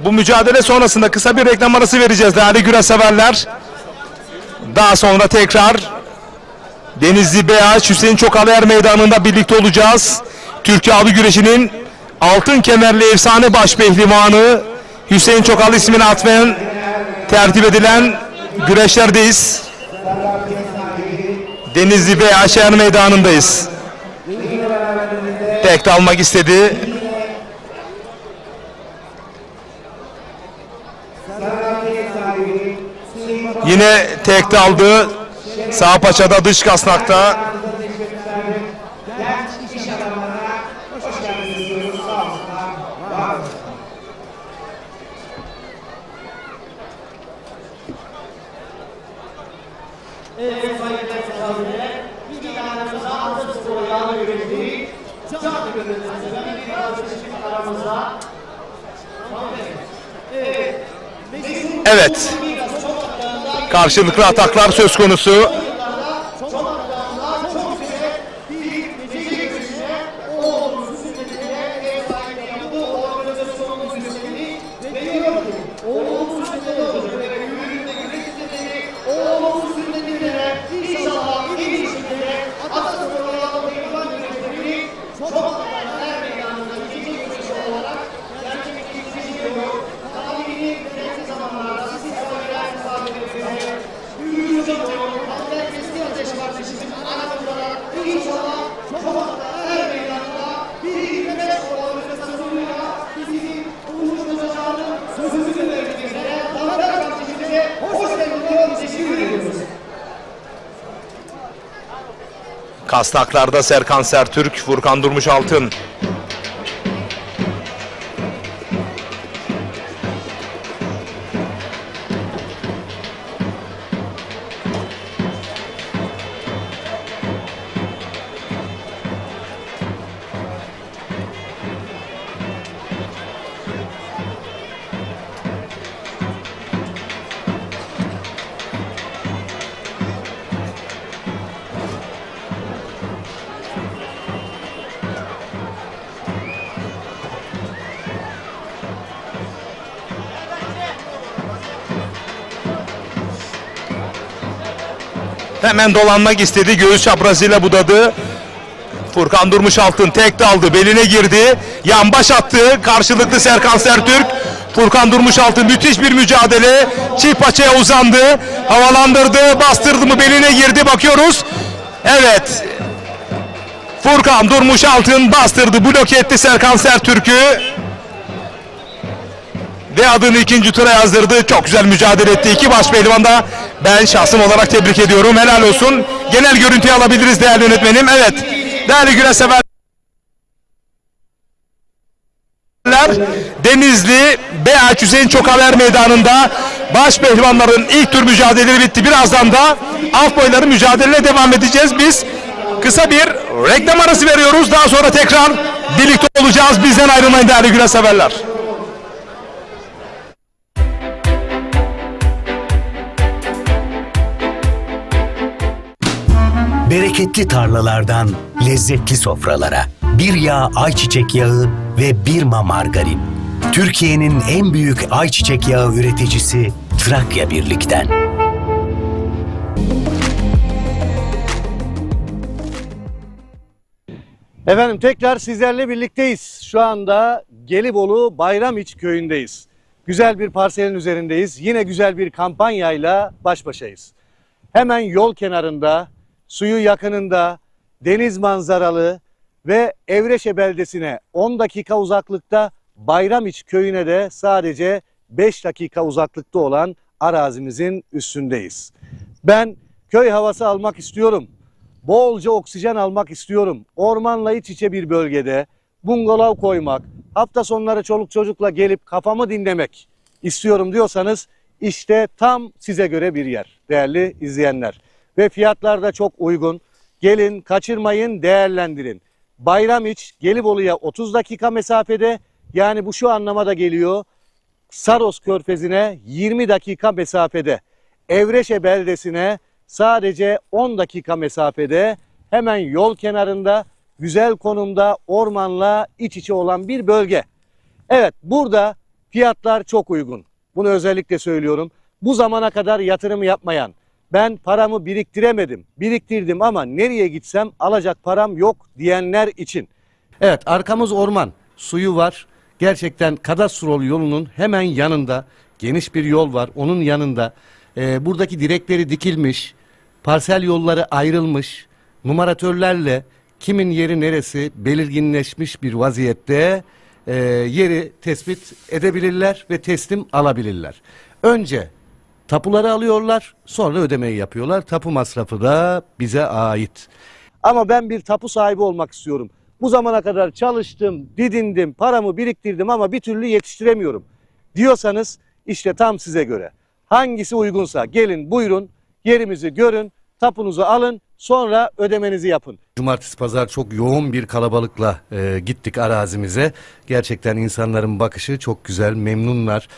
Bu mücadele sonrasında kısa bir reklam arası vereceğiz değerli güreş severler. Daha sonra tekrar Denizli BH Hüseyin Çokalıer Meydanı'nda birlikte olacağız. Türk Yağlı Güreşi'nin altın kemerli efsane başpehlivanı Hüseyin Çokalı ismini atmayan tertip edilen güreşlerdeyiz. Denizli BH Meydanı'ndayız. Tek dalmak istedi. Yine tek daldı. Sağ paçada, dış kasnakta. Evet. Karşılıklı ataklar söz konusu. Kasnaklarda Serkan Sertürk, Furkan Durmuşaltın. Hemen dolanmak istedi. Göğüs çaprazıyla budadı. Furkan Durmuşaltın tek daldı. Beline girdi. Yan baş attı. Karşılıklı Serkan Sertürk. Furkan Durmuşaltın müthiş bir mücadele. Çift paçaya uzandı. Havalandırdı. Bastırdı mı beline girdi. Bakıyoruz. Evet. Furkan Durmuşaltın bastırdı. Bloke etti Serkan Sertürk'ü. Ve adını ikinci tura yazdırdı. Çok güzel mücadele etti. İki baş pehlivan da ben şahsım olarak tebrik ediyorum. Helal olsun. Genel görüntüyü alabiliriz değerli yönetmenim. Evet. Değerli güreş severler. Denizli BH Hüseyin Çokalıer Meydanı'nda baş pehlivanların ilk tur mücadeleleri bitti. Birazdan da alt boyların mücadeleyle devam edeceğiz. Biz kısa bir reklam arası veriyoruz. Daha sonra tekrar birlikte olacağız. Bizden ayrılmayın değerli güreş severler. Bereketli tarlalardan lezzetli sofralara, bir yağ ayçiçek yağı ve bir margarin. Türkiye'nin en büyük ayçiçek yağı üreticisi Trakya Birlik'ten. Efendim tekrar sizlerle birlikteyiz. Şu anda Gelibolu Bayramiç köyündeyiz. Güzel bir parselin üzerindeyiz. Yine güzel bir kampanyayla baş başayız. Hemen yol kenarında, suyu yakınında, deniz manzaralı ve Evreşe beldesine 10 dakika uzaklıkta, Bayramiç köyüne de sadece 5 dakika uzaklıkta olan arazimizin üstündeyiz. Ben köy havası almak istiyorum. Bolca oksijen almak istiyorum. Ormanla iç içe bir bölgede bungalov koymak, hafta sonları çoluk çocukla gelip kafamı dinlemek istiyorum diyorsanız işte tam size göre bir yer değerli izleyenler. Ve fiyatlar da çok uygun. Gelin, kaçırmayın, değerlendirin. Bayramiç Gelibolu'ya 30 dakika mesafede, yani bu şu anlama da geliyor. Saros Körfezi'ne 20 dakika mesafede. Evreşe beldesine sadece 10 dakika mesafede, hemen yol kenarında, güzel konumda, ormanla iç içe olan bir bölge. Evet, burada fiyatlar çok uygun. Bunu özellikle söylüyorum. Bu zamana kadar yatırım yapmayan, ben paramı biriktiremedim, biriktirdim ama nereye gitsem alacak param yok diyenler için. Evet, arkamız orman, suyu var. Gerçekten kadastrol yolunun hemen yanında geniş bir yol var. Onun yanında buradaki direkleri dikilmiş, parsel yolları ayrılmış, numaratörlerle kimin yeri neresi belirginleşmiş bir vaziyette yeri tespit edebilirler ve teslim alabilirler. Önce tapuları alıyorlar, sonra ödemeyi yapıyorlar. Tapu masrafı da bize ait. Ama ben bir tapu sahibi olmak istiyorum. Bu zamana kadar çalıştım, didindim, paramı biriktirdim ama bir türlü yetiştiremiyorum diyorsanız işte tam size göre. Hangisi uygunsa gelin, buyurun, yerimizi görün, tapunuzu alın, sonra ödemenizi yapın. Cumartesi pazar çok yoğun bir kalabalıkla gittik arazimize. Gerçekten insanların bakışı çok güzel, memnunlar.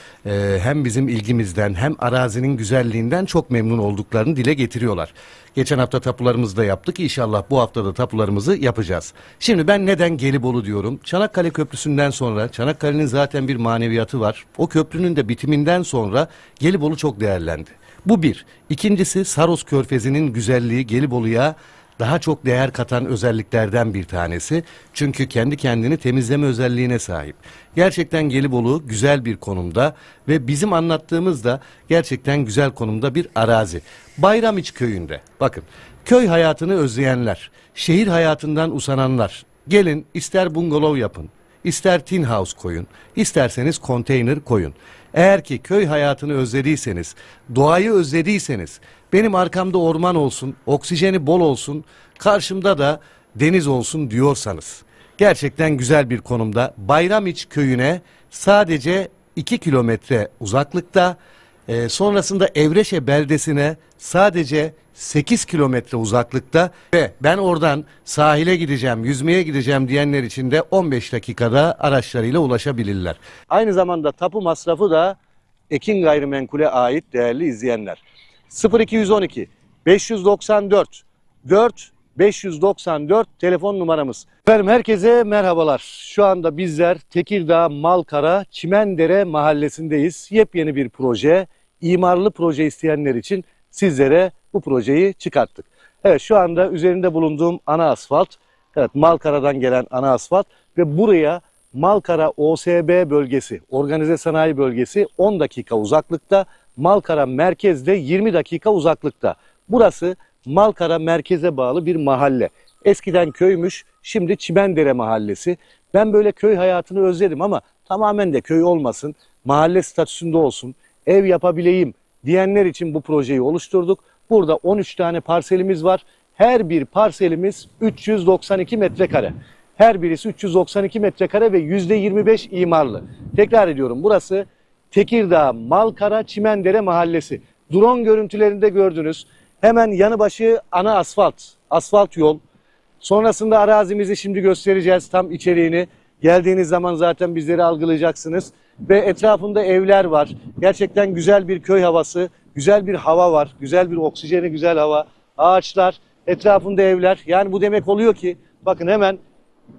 Hem bizim ilgimizden hem arazinin güzelliğinden çok memnun olduklarını dile getiriyorlar. Geçen hafta tapularımızı da yaptık. İnşallah bu hafta da tapularımızı yapacağız. Şimdi ben neden Gelibolu diyorum? Çanakkale Köprüsü'nden sonra, Çanakkale'nin zaten bir maneviyatı var. O köprünün de bitiminden sonra Gelibolu çok değerlendi. Bu bir. İkincisi, Saros Körfezi'nin güzelliği Gelibolu'ya daha çok değer katan özelliklerden bir tanesi. Çünkü kendi kendini temizleme özelliğine sahip. Gerçekten Gelibolu güzel bir konumda ve bizim anlattığımız da gerçekten güzel konumda bir arazi. Bayramiç köyünde, bakın, köy hayatını özleyenler, şehir hayatından usananlar, gelin ister bungalov yapın, ister tin house koyun, isterseniz konteyner koyun. Eğer ki köy hayatını özlediyseniz, doğayı özlediyseniz, benim arkamda orman olsun, oksijeni bol olsun, karşımda da deniz olsun diyorsanız, gerçekten güzel bir konumda Bayramiç köyüne sadece 2 kilometre uzaklıkta, sonrasında Evreşe beldesine sadece 8 kilometre uzaklıkta ve ben oradan sahile gideceğim, yüzmeye gideceğim diyenler için de 15 dakikada araçlarıyla ulaşabilirler. Aynı zamanda tapu masrafı da Ekin Gayrimenkul'e ait değerli izleyenler. 0212 594 4 594 telefon numaramız. Efendim herkese merhabalar. Şu anda bizler Tekirdağ Malkara Çimendere mahallesindeyiz. Yepyeni bir proje, imarlı proje isteyenler için sizlere bu projeyi çıkarttık. Evet, şu anda üzerinde bulunduğum ana asfalt, evet, Malkara'dan gelen ana asfalt ve buraya Malkara OSB bölgesi, organize sanayi bölgesi 10 dakika uzaklıkta, Malkara merkezde 20 dakika uzaklıkta. Burası Malkara merkeze bağlı bir mahalle. Eskiden köymüş, şimdi Çimendere mahallesi. Ben böyle köy hayatını özledim ama tamamen de köy olmasın, mahalle statüsünde olsun, ev yapabileyim diyenler için bu projeyi oluşturduk. Burada 13 tane parselimiz var. Her bir parselimiz 392 metrekare. Her birisi 392 metrekare ve %25 imarlı. Tekrar ediyorum, burası Tekirdağ Malkara Çimendere mahallesi. Drone görüntülerinde gördünüz. Hemen yanı başı ana asfalt, asfalt yol. Sonrasında arazimizi şimdi göstereceğiz, tam içeriğini. Geldiğiniz zaman zaten bizleri algılayacaksınız. Ve etrafında evler var. Gerçekten güzel bir köy havası, güzel bir hava var. Güzel bir oksijeni, güzel hava, ağaçlar, etrafında evler. Yani bu demek oluyor ki bakın hemen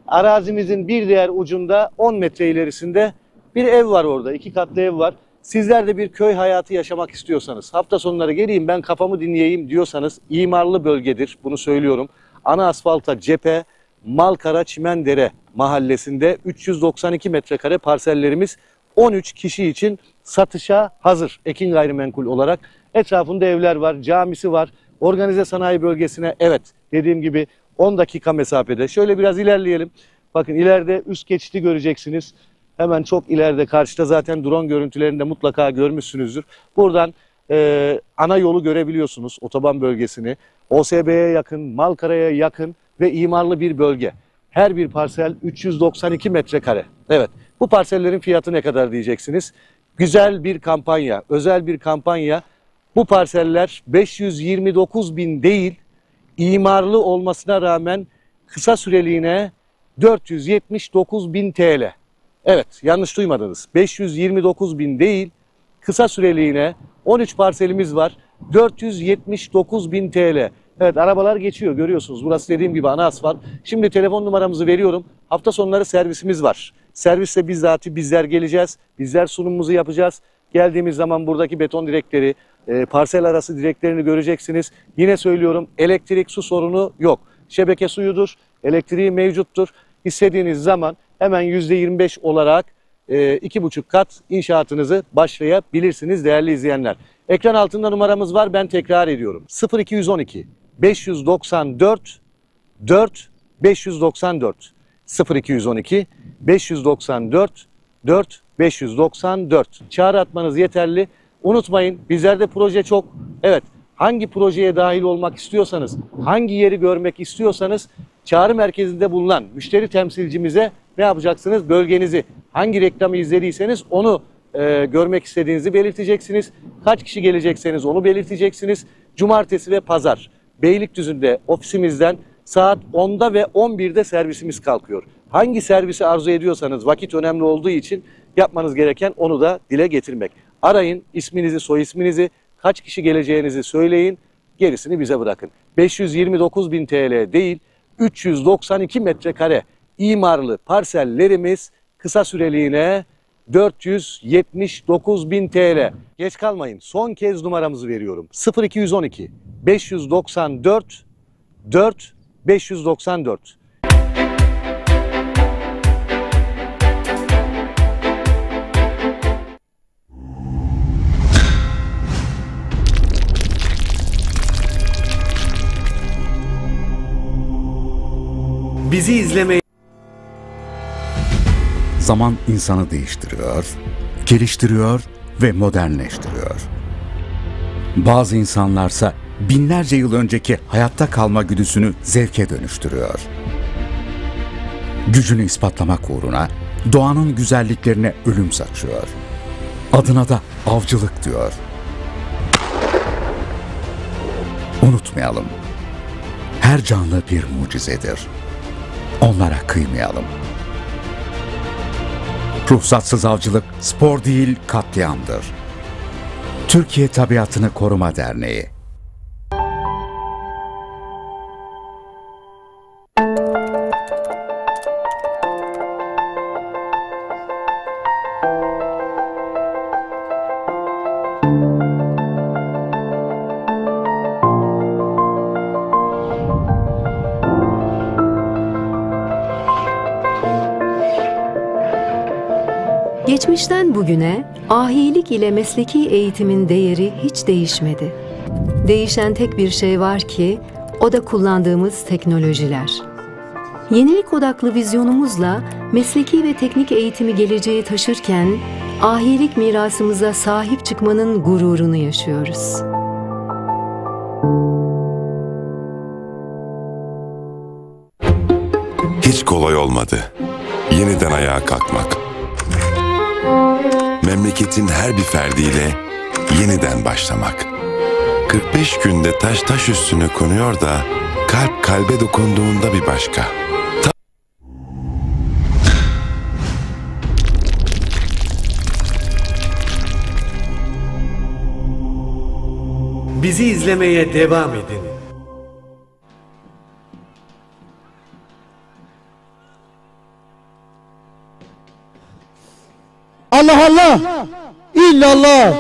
arazimizin bir diğer ucunda 10 metre ilerisinde Bir ev var orada, 2 katlı ev var. Sizler de bir köy hayatı yaşamak istiyorsanız, hafta sonları geleyim ben kafamı dinleyeyim diyorsanız imarlı bölgedir, bunu söylüyorum. Ana asfalta cephe, Malkara Çimendere mahallesinde 392 metrekare parsellerimiz 13 kişi için satışa hazır. Ekin gayrimenkul olarak etrafında evler var, camisi var. Organize sanayi bölgesine evet dediğim gibi 10 dakika mesafede. Şöyle biraz ilerleyelim. Bakın ileride üst geçidi göreceksiniz. Hemen çok ileride karşıda zaten drone görüntülerinde mutlaka görmüşsünüzdür. Buradan ana yolu görebiliyorsunuz, otoban bölgesini. OSB'ye yakın, Malkara'ya yakın ve imarlı bir bölge. Her bir parsel 392 metrekare. Evet, bu parsellerin fiyatı ne kadar diyeceksiniz? Güzel bir kampanya, özel bir kampanya. Bu parseller 529.000 değil, imarlı olmasına rağmen kısa süreliğine 479.000 TL. Evet, yanlış duymadınız. 529.000 değil, kısa süreliğine 13 parselimiz var. 479.000 TL. Evet, arabalar geçiyor görüyorsunuz. Burası dediğim gibi ana asfalt. Şimdi telefon numaramızı veriyorum. Hafta sonları servisimiz var. Serviste bizzati bizler geleceğiz. Bizler sunumumuzu yapacağız. Geldiğimiz zaman buradaki beton direkleri, parsel arası direklerini göreceksiniz. Yine söylüyorum, elektrik su sorunu yok. Şebeke suyudur, elektriği mevcuttur. İstediğiniz zaman hemen %25 olarak 2,5 kat inşaatınızı başlayabilirsiniz değerli izleyenler. Ekran altında numaramız var, ben tekrar ediyorum. 0212 594 4 594 0212 594 4 594. Çağrı atmanız yeterli. Unutmayın, bizlerde proje çok. Evet, hangi projeye dahil olmak istiyorsanız, hangi yeri görmek istiyorsanız çağrı merkezinde bulunan müşteri temsilcimize ne yapacaksınız? Bölgenizi, hangi reklamı izlediyseniz onu görmek istediğinizi belirteceksiniz. Kaç kişi gelecekseniz onu belirteceksiniz. Cumartesi ve pazar Beylikdüzü'nde ofisimizden saat 10'da ve 11'de servisimiz kalkıyor. Hangi servisi arzu ediyorsanız, vakit önemli olduğu için yapmanız gereken onu da dile getirmek. Arayın, isminizi, soy isminizi, kaç kişi geleceğinizi söyleyin, gerisini bize bırakın. 529.000 TL değil, 392 metrekare imarlı parsellerimiz kısa süreliğine 479.000 TL. Geç kalmayın, son kez numaramızı veriyorum. 0212 594 4 594. Bizi izlemeyi... Zaman insanı değiştiriyor, geliştiriyor ve modernleştiriyor. Bazı insanlarsa binlerce yıl önceki hayatta kalma güdüsünü zevke dönüştürüyor. Gücünü ispatlamak uğruna doğanın güzelliklerine ölüm saçıyor. Adına da avcılık diyor. Unutmayalım, her canlı bir mucizedir. Onlara kıymayalım. Ruhsatsız avcılık spor değil, katliamdır. Türkiye Tabiatını Koruma Derneği. Geçmişten bugüne ahilik ile mesleki eğitimin değeri hiç değişmedi. Değişen tek bir şey var ki o da kullandığımız teknolojiler. Yenilik odaklı vizyonumuzla mesleki ve teknik eğitimi geleceğe taşırken ahilik mirasımıza sahip çıkmanın gururunu yaşıyoruz. Hiç kolay olmadı. Yeniden ayağa kalkmak. Memleketin her bir ferdiyle yeniden başlamak. 45 günde taş üstüne konuyor da kalp kalbe dokunduğunda bir başka. Bizi izlemeye devam edin. illallah, illallah,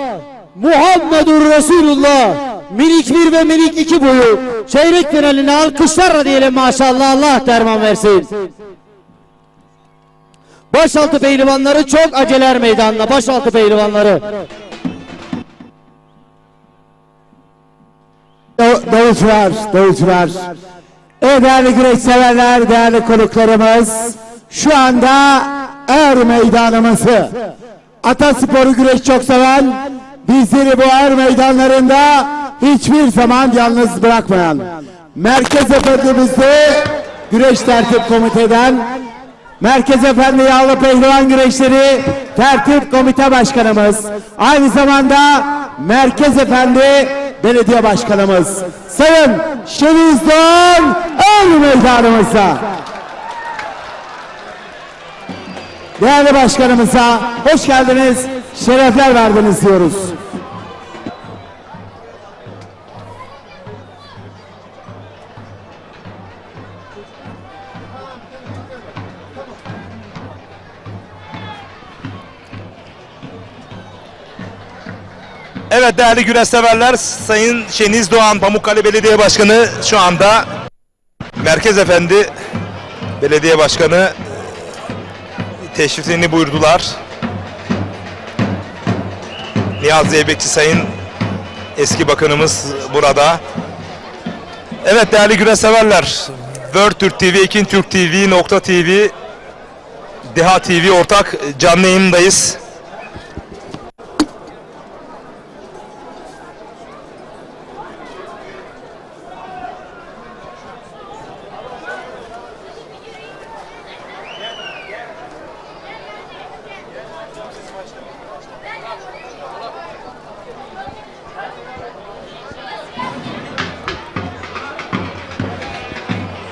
Muhammedur Resulullah, minik 1 ve minik 2 boyu çeyrek finaline alkışlarla diyelim maşallah, Allah derman versin. Başaltı pehlivanları çok aceler meydanına, başaltı pehlivanları. Davulcular. Evet değerli güreş severler, değerli konuklarımız, şu anda er meydanımızı, Ataspor'u güreş çok seven, bizleri bu er meydanlarında hiçbir zaman yalnız bırakmayan Merkez Efendimiz'de güreş tertip komiteden Merkez Efendi Yağlı Pehlivan Güreşleri Tertip Komite Başkanımız, aynı zamanda Merkez Efendi Belediye Başkanımız Sayın Şeniz Doğan er meydanımıza. Değerli başkanımıza hoş geldiniz, şerefler verdiniz diyoruz. Evet değerli güreş severler, Sayın Şeniz Doğan Pamukkale Belediye Başkanı şu anda Merkez Efendi Belediye Başkanı teşriflerini buyurdular. Nihat Zeybekçi Sayın eski bakanımız burada. Evet değerli güreş severler, World Türk TV, Ekin Türk TV, Nokta TV, Deha TV ortak canlı yayındayız.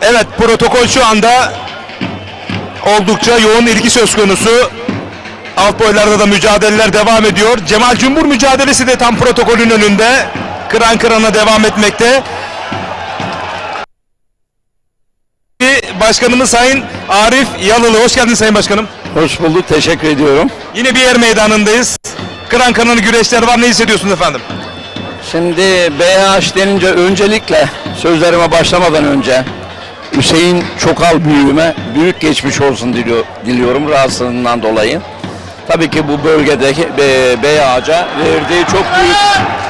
Evet, protokol şu anda oldukça yoğun ilgi söz konusu. Alt boylarda da mücadeleler devam ediyor. Cemal Cumbur mücadelesi de tam protokolün önünde. Kıran kırana devam etmekte. Başkanımız Sayın Arif Yalılı. Hoş geldiniz Sayın Başkanım. Hoş bulduk, teşekkür ediyorum. Yine bir yer meydanındayız. Kıran kırana güreşler var. Ne hissediyorsunuz efendim? Şimdi BH denince öncelikle sözlerime başlamadan önce Hüseyin Çokal büyüğüme büyük geçmiş olsun diliyorum rahatsızlığından dolayı. Tabii ki bu bölgedeki BH'ca verdiği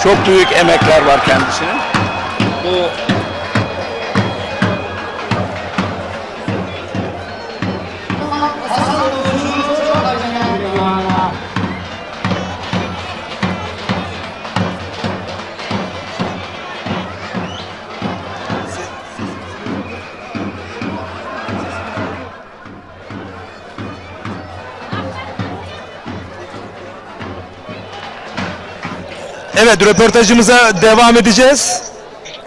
çok büyük emekler var kendisinin. Bu Evet, röportajımıza devam edeceğiz.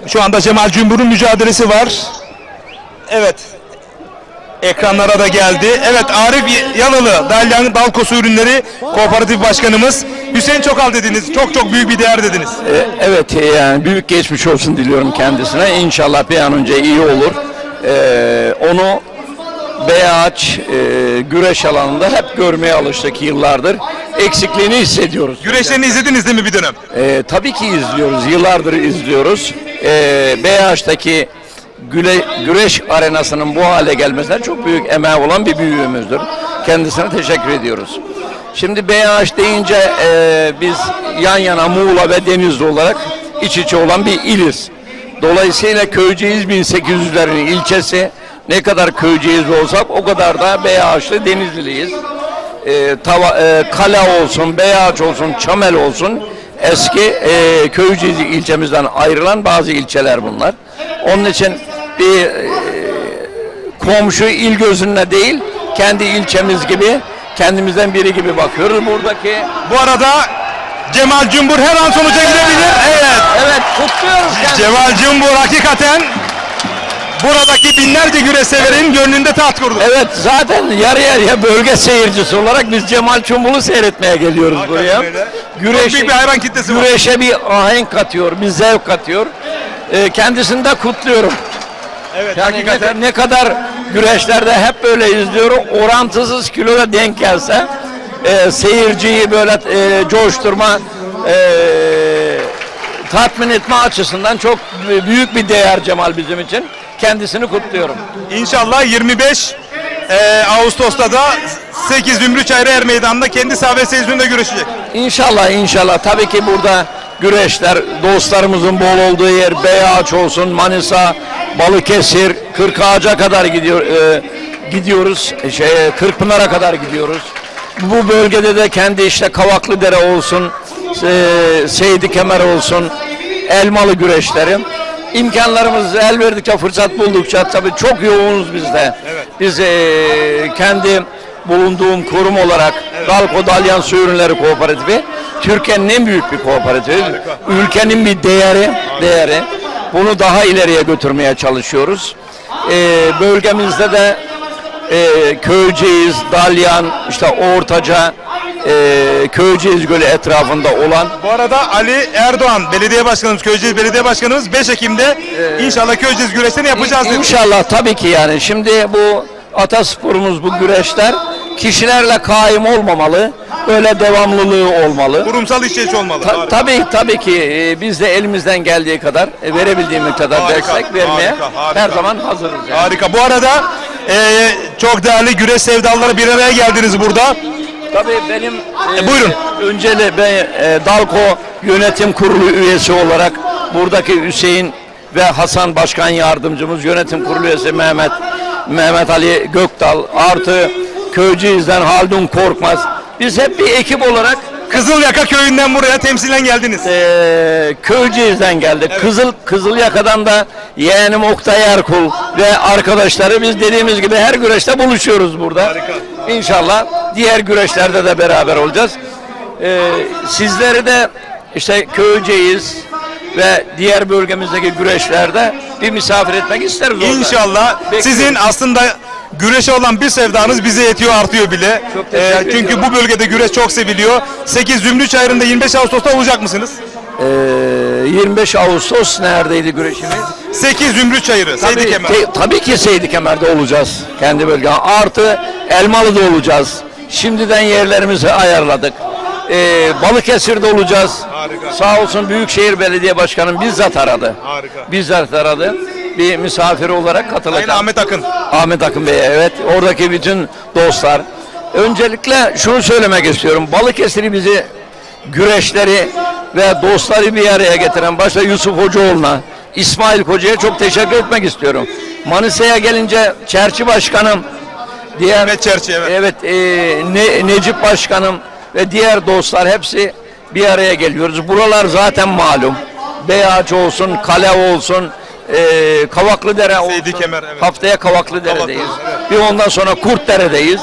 Şu anda Cemal Cumbur'un mücadelesi var. Evet. Ekranlara da geldi. Evet, Arif Yalılı, Dalyan Dalkosu Ürünleri Kooperatif Başkanımız. Hüseyin Çokal dediniz. Çok büyük bir değer dediniz. Evet, yani büyük geçmiş olsun diliyorum kendisine. İnşallah bir an önce iyi olur. Onu BH güreş alanında hep görmeye alıştık yıllardır. Eksikliğini hissediyoruz. Güreşlerini izlediniz değil mi bir dönem? Tabii ki izliyoruz. Yıllardır izliyoruz. BH'daki güreş arenasının bu hale gelmesine çok büyük emeği olan bir büyüğümüzdür. Kendisine teşekkür ediyoruz. Şimdi BH deyince biz yan yana Muğla ve Denizli olarak iç içe olan bir iliz. Dolayısıyla Köyceğiz 1800'lerin ilçesi. Ne kadar Köyceğiz olsak o kadar da BH'lı Denizliliyiz. Kale olsun, BH olsun, Çamel olsun eski Köyceğiz ilçemizden ayrılan bazı ilçeler bunlar. Onun için bir komşu il gözünde değil, kendi ilçemiz gibi, kendimizden biri gibi bakıyoruz buradaki. Bu arada Cemal Cumbur her an sonuca gidebilir. Evet, kutluyoruz kendisini. Cemal Cumbur hakikaten buradaki binlerce güreş severin gönlünde taht kurdu. Evet, zaten yarı yarıya bölge seyircisi olarak biz Cemal Cumbul'u seyretmeye geliyoruz buraya. Büyük bir hayran kitlesi var. Güreşe bir ahenk katıyor, bir zevk katıyor. Kendisini de kutluyorum. Evet, yani ne kadar güreşlerde hep böyle izliyorum. Orantısız kiloya denk gelse seyirciyi böyle coşturma, tatmin etme açısından çok büyük bir değer Cemal bizim için. Kendisini kutluyorum. İnşallah 25 Ağustos'ta da 8 Zümrüt Çayırı Er Meydanı'nda kendi sahabe seyircinde görüşecek. İnşallah inşallah. Tabii ki burada güreşler, dostlarımızın bol olduğu yer, Beyağaç olsun, Manisa, Balıkesir, Kırkağaç'a kadar gidiyoruz. Kırkpınar'a kadar gidiyoruz. Bu bölgede de kendi işte Kavaklıdere olsun, Seydi Kemer olsun, Elmalı güreşleri. İmkanlarımız el verdikçe, fırsat buldukça tabii çok yoğunuz biz de. Evet. Biz kendi bulunduğum kurum olarak Dalko Dalyan Su Ürünleri Kooperatifi Türkiye'nin en büyük bir kooperatifi. Ülkenin bir değeri. Bunu daha ileriye götürmeye çalışıyoruz. Bölgemizde de Köyceğiz, Dalyan, işte Ortaca, Köyceğiz Gölü etrafında olan. Bu arada Ali Erdoğan belediye başkanımız, Köyceğiz belediye başkanımız 5 Ekim'de inşallah Köyceğiz güreşlerini yapacağız dedi. İnşallah tabii ki yani. Şimdi bu atasporumuz, bu güreşler kişilerle kaim olmamalı. Böyle devamlılığı olmalı. Kurumsal işleyiş olmalı. Tabii ki biz de elimizden geldiği kadar, verebildiğimiz kadar destek vermeye her zaman hazırız. Yani. Harika. Bu arada çok değerli güreş sevdalıları bir araya geldiniz burada. Tabii benim buyurun. Önceli ben Dalko Yönetim Kurulu üyesi olarak buradaki Hüseyin ve Hasan Başkan Yardımcımız, Yönetim Kurulu üyesi Mehmet Ali Gökdal, artı Köyceğiz'den Haldun Korkmaz. Biz hep bir ekip olarak Kızılyaka köyünden buraya temsilen geldiniz. Köyceğiz'den geldik. Evet. Kızılyaka'dan da yeğenim Oktay Erkul ve arkadaşları, biz dediğimiz gibi her güreşte buluşuyoruz burada. Harika. İnşallah diğer güreşlerde de beraber olacağız. Sizleri de işte Köyceğiz ve diğer bölgemizdeki güreşlerde bir misafir etmek isteriz. İnşallah. Sizin aslında güreşe olan bir sevdanız bize yetiyor, artıyor bile. Çünkü bu bölgede güreş çok seviliyor. 8 Zümrüt Çayırı'nda 25 Ağustos'ta olacak mısınız? 25 Ağustos neredeydi güreşimiz? 8 Zümrüt Çayırı, Seydi Kemer. Tabii ki Seydi Kemer'de olacağız. Kendi bölge. Artı Elmalı'da olacağız. Şimdiden yerlerimizi ayarladık. Balıkesir'de olacağız. Harika. Sağ olsun Büyükşehir Belediye Başkanım bizzat aradı. Harika. Bizzat aradı. Bir misafir olarak katılacağım. Ahmet Akın. Ahmet Akın Bey, evet. Oradaki bütün dostlar. Öncelikle şunu söylemek istiyorum. Balıkesir'i, bizi, güreşleri ve dostları bir araya getiren başta Yusuf Hocaoğlu'na, İsmail Koca'ya çok teşekkür etmek istiyorum. Manisa'ya gelince Çerçi Başkanım, diğer Çerçi, evet, Necip Başkanım ve diğer dostlar hepsi bir araya geliyoruz. Buralar zaten malum. Beyağaç olsun, Kale olsun, Kavaklıdere olsun. Kemer, evet. Haftaya Kavaklıdere'deyiz. Evet. Bir ondan sonra Kurtdere'deyiz.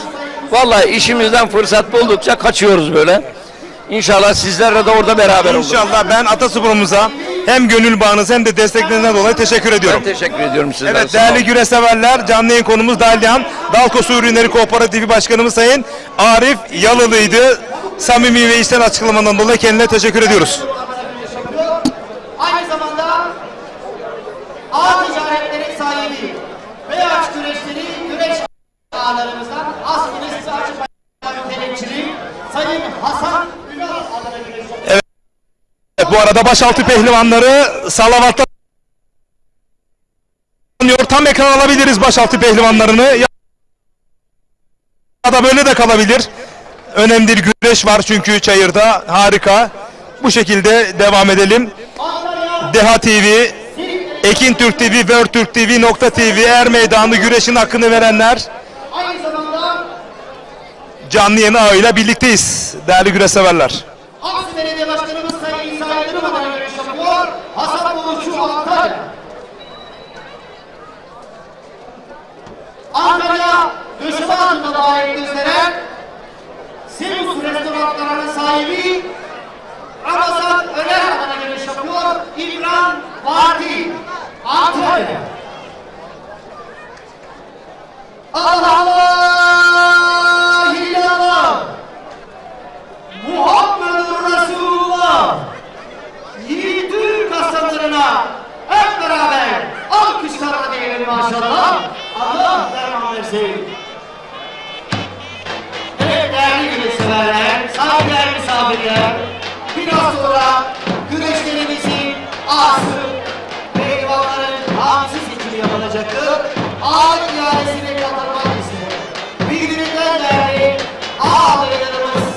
Vallahi işimizden fırsat buldukça kaçıyoruz böyle. İnşallah sizlerle de orada beraber oluruz. İnşallah. Ben atasporumuza hem gönül bağınız hem de desteklerinden dolayı teşekkür ediyorum. Ben teşekkür ediyorum sizlere. Evet, değerli güreş severler, canlı yayın konumuz Dalyan Dalko Su Ürünleri Kooperatifi Başkanımız Sayın Arif Yalılı'ydı. Samimi ve içten açıklamadan dolayı kendine teşekkür ediyoruz. Aynı zamanda ağ ticaretleri sahibi Beyaz güreşleri güreş ağlarımızdan aslında size açık temsilcisi Sayın Hasan Ünal adına güreş. Evet, bu arada başaltı pehlivanları salavatla tam ekran alabiliriz başaltı pehlivanlarını. Ya da böyle de kalabilir. Önemli bir güreş var çünkü çayırda. Harika. Bu şekilde devam edelim. Deha TV, Ekin Türk TV, World Türk TV, Nokta TV, Er Meydanı güreşin hakkını verenler. Aynı zamanda Canlı yayın ağıyla birlikteyiz değerli güreş severler. Aksi Belediye Başkanımız Sayın İsa Yıldırım adına güreş yapıyor. Hasan Uluçu Antalya. Antalya döşeme altında dair gösteren Semus restoranlarının sahibi Ramazan Öner adına güreş yapıyor. İmran Vati Antalya. Allah Allah illallah Muhammedur Resulullah. Yiğit Türk aslanlarına hep beraber alkışlarla diyelim maşallah. Allah derman versin. Evet değerli güreş severler. misafirler. Biraz sonra güreşlerimizin ağası pehlivanların hamsi seçimi yapılacaktır. Ağalık ihalesine katılmak istedim. Birbirinden değerli ağalarımız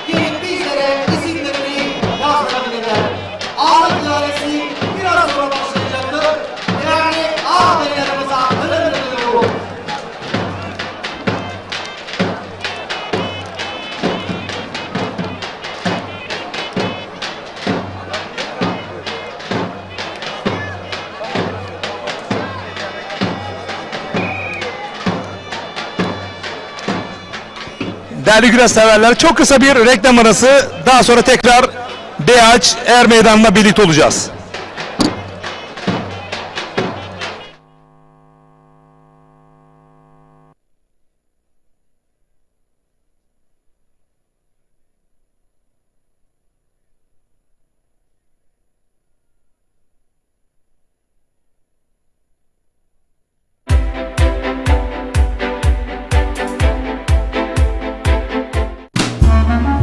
gelip bizlere isimlerini yazdırabilirler. Ağalık ihalesi biraz sonra başlayacaktır. Değerli ağalarımıza hırırırırır. Değerli güreş severler, çok kısa bir reklam arası, daha sonra tekrar BH Er Meydanı'nda birlikte olacağız.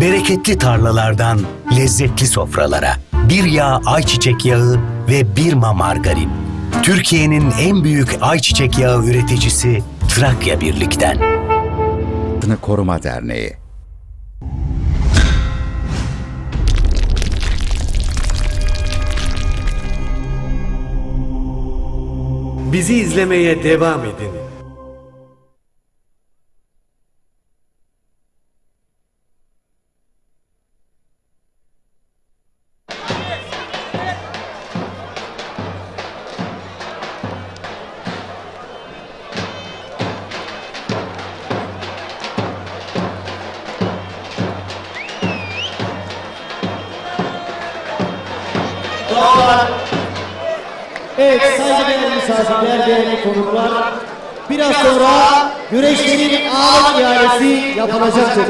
Bereketli tarlalardan lezzetli sofralara, bir yağ ayçiçek yağı ve Birma margarin. Türkiye'nin en büyük ayçiçek yağı üreticisi Trakya Birlik'ten. Koruma Derneği. Bizi izlemeye devam edin. Evet, saygıdeğer misafirler, değerli konuklar, biraz sonra güreşlerin ağır ihalesi yapılacaktır.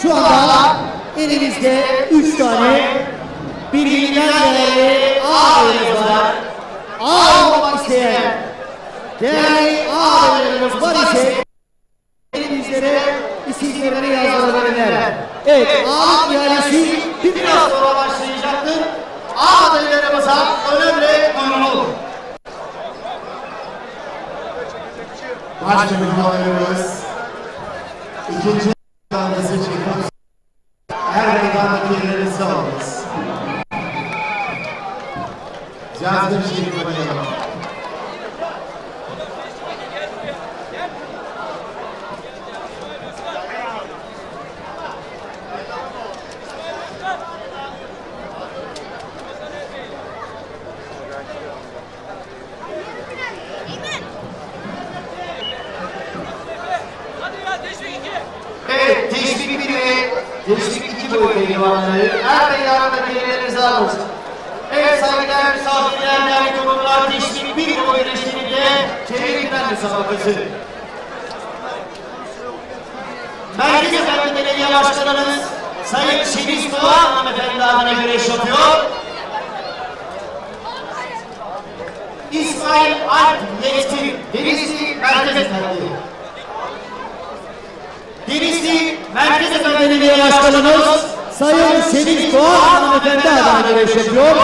Şu anda elimizde 3 tane birbirinden değerli ağalarımız var. Ağ olmak isteyen değerli ağalarımız var ise elimizlere isimlerini yazdırabilirler. Evet, ağalık ihalesi Biraz sonra başlayacaktır. Ağalarımıza önemli duyurulur. Başkanımız ikinci meydandası çıkıp her meydandaki yerlerinizi alınız. Cazgır Şerif Hocam. Evet, teşvik 1 ve teşvik 2 boyu pehlivanları her meydandaki yerlerinizi alınız. Evet saygıdeğer misafirler, değerli konuklar, teşvik 1 boyu güreşlerinde çeyrek müsabakası. Merkez Efendi Belediye Başkanımız Sayın Şeniz Doğan hanımefendi adına güreş yapıyor. İsmail Alp Yetkin, Denizli Merkez Efendi. Denizli Merkez Efendi Belediye Başkanımız Sayın Şeniz Doğan hanımefendi adına güreş yapıyor.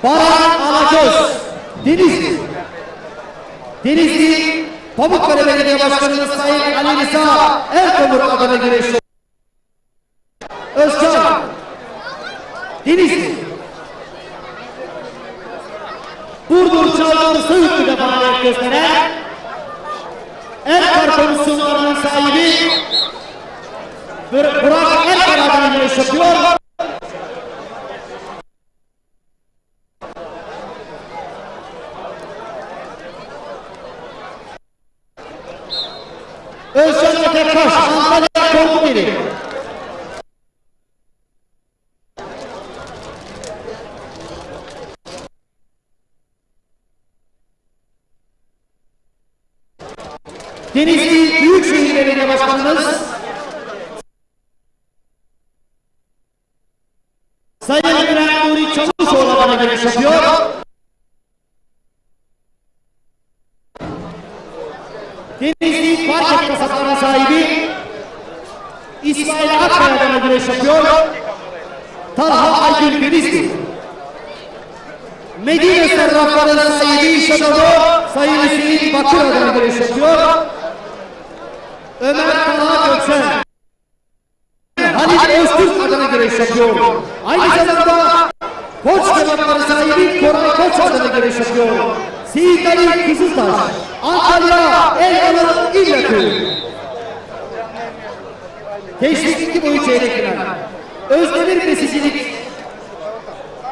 Baran Alaköz, Denizli. Denizli Pamukkale Belediye Başkanımız Sayın Ali Rıza Erkomur adına güreş yapıyor. Özcan, Denizli. Burdur Çağlar Söğütlü'de faaliyet gösteren Erkar Komisyonu'nun sahibi Burak Erkar adına güreş yapıyor. Özcan Yetertaş, Antalya Korkuteli. Denizli Büyükşehir Belediye Başkanımız Sayın İbrahim Nuri Çavuşoğlu adına güreş yapıyor. Denizli Fark Et Kasapları'nın sahibi İsmail Akkaya adına güreş yapıyor. Talha Aygül Denizli. Medine Serrafların sahibi Şadolu Sayın Hüseyin Bakır adına güreş yapıyor. Ömer Talha Göksen Halil Öztürk adına güreş yapıyor. Aynı zamanda Koç kebapları sahibi Koray Koç adına güreş yapıyor. Seyit Ali Kızıltaş Antalya Elmalı İllakı. Teşvik 2 boyu çeyrek final. Özdemir Besicilik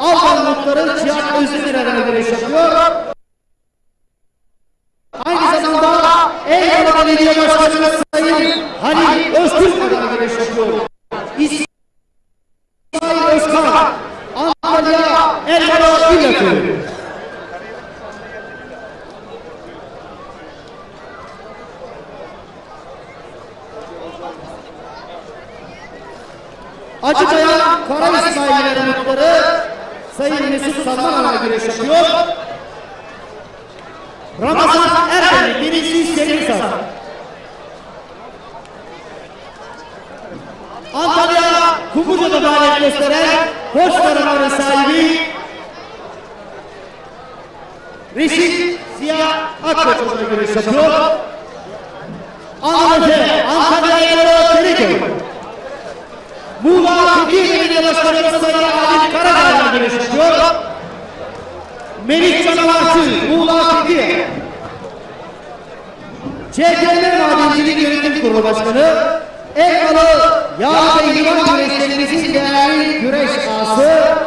Alman Mutları Cihat Özdemir adına güreş yapıyor. Aynı zamanda Elmalı Belediye Başkanı Sayın Halil Öztürk adına güreş yapıyor. İsmail Özkan Antalya Elmalı İllakı. Acıbayan Kara İsmail'in Mutları Sayın Mesut Salman adına güreş yapıyor. Ramazan Erdemli birincisi Selimsar. Antalya Kumluca'da faaliyet gösteren Koç Karaman'ın sahibi Reşit Ziya Akkoç adına güreş yapıyor. Anadolu Antalya Yolu Keriköy. Muğla Fethiye Belediye Başkanı Sayın Adil Karadağ'la güreş yapıyor. Melik Canavarcı Muğla Fethiye. CTM Madencilik Yönetim Kurulu Başkanı Elmalı Yağ ve İvan güreşlerimizin değerli güreş ağası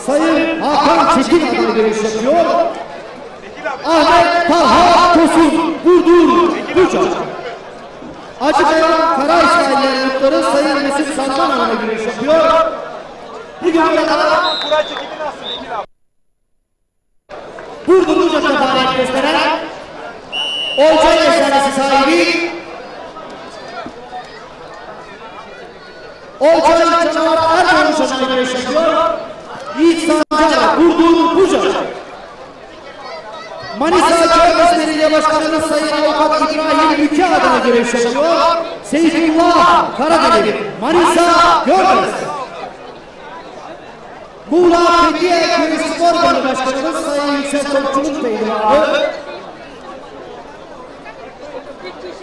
Sayın Hakan Çetin adına güreş yapıyor. Ahmet Talha Tosun Burdur Buca. Acıbayan Kara İsmail'in Mutları Sayın Mesut Salman adına güreş yapıyor. Bugün burada Burdur Buca'da faaliyet gösteren Olcay Eserlisi sahibi Olcay Canavar Erdoğan adına güreş yapıyor. Yiğit Sancar Burdur Buca. Manisa Körfez Belediye Başkanı Sayın Avukat İbrahim Ülke adına güreş yapıyor. Seyfullah Karadeniz Manisa Körfez. Muğla Fethiye Köy Spor Bölü Başkanımız Sayın Yüksel Topçuluk Beyliği.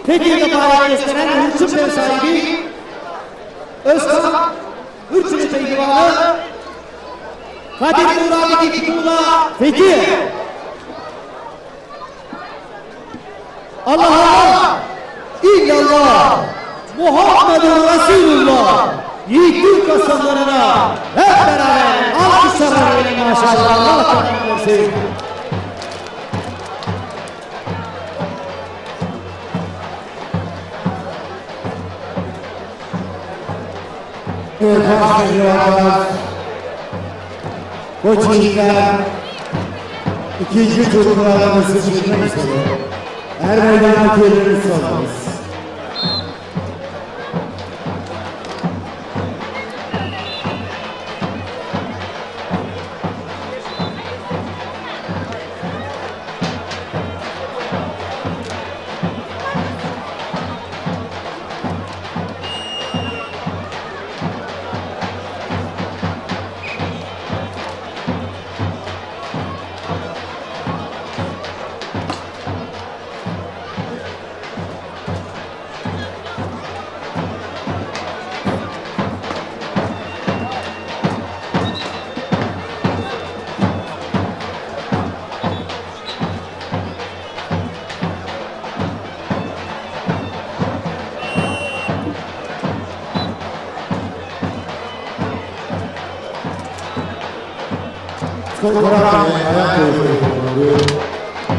Fethiye'de faaliyet gösteren Hırçın Bey sahibi Özkan Hırçın Beyliği. Kadir Muradiki Muğla Fethiye. Allah Allah, illallah, Muhammedun Resulullah, Yiğit Türk aslanlarına hep beraber alkışlar verelim maşallah. Allah tanrım. Evet, başlıyorlar. Koç Yiğitler ikinci tur kurallarımızı çıkmak istiyor. Her meydana yerleriniz olmaz.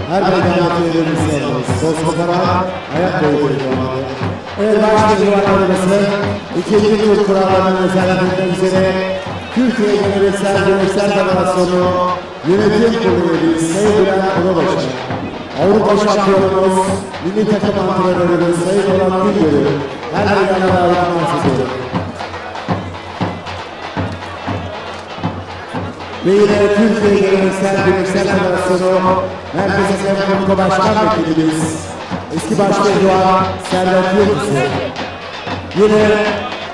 Her meydana yerleriniz olmaz. Sosokara ayak boyu. Evet, başlıyor arkadaşlar. İkinci tur kurallarının özellikleri üzere Türkiye Geleneksel Güreşler Federasyonu Yönetim Kurulu üyesi Sayın Bülent Odabaşı, Avrupa Şampiyonumuz, Milli Takım Antrenörümüz Sayın Orhan Bilgör'ü her meydana davet ediyoruz. Ve yine Türkiye Geleneksel Güreşler Federasyonu Merkez Komite Başkan Vekilimiz eski Başkan Doğan Servet Yıldız'ı, yine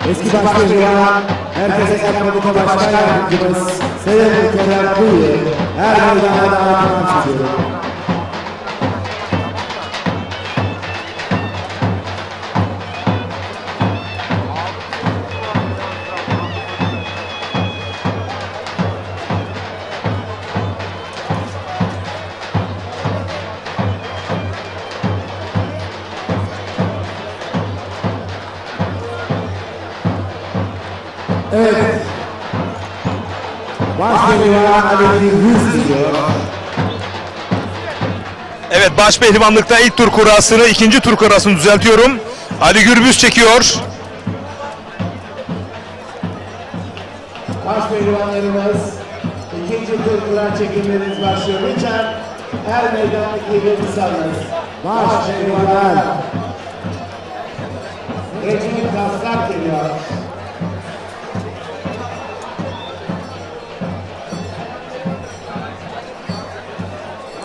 eski Başkan Doğan Herkese Komite Başkan Yardımcımız Sayın Mükerrem Kuyu her meydana davet ediyorum. Evet. Başpehlivan Ali Gürbüz diyor. Evet, başpehlivanlıkta ilk tur kurasını, ikinci tur kurasını düzeltiyorum. Ali Gürbüz çekiyor. Başpehlivanlarımız ikinci tur kura çekimleriniz başlıyor. Lütfen her meydandaki yerinizi alınız. Başpehlivanlar. Recep Taslak geliyor.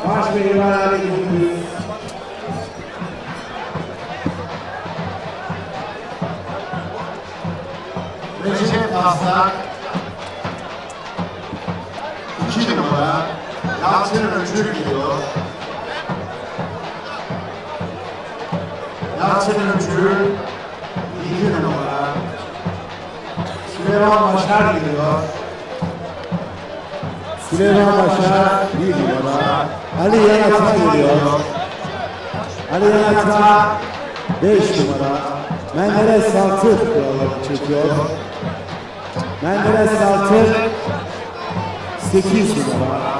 Başpehlivan Ali Gürbüz. Recep Taslak 2 numara Yalçın Öncü geliyor. Yalçın Öncü 2 numara Süleyman Başar geliyor. Süleyman Başar 1 numara. Ali Yanatma geliyor. Ali Yanatma 5 numara. Menderes Saltır kuralları çekiyor. Menderes Saltır 8 numara.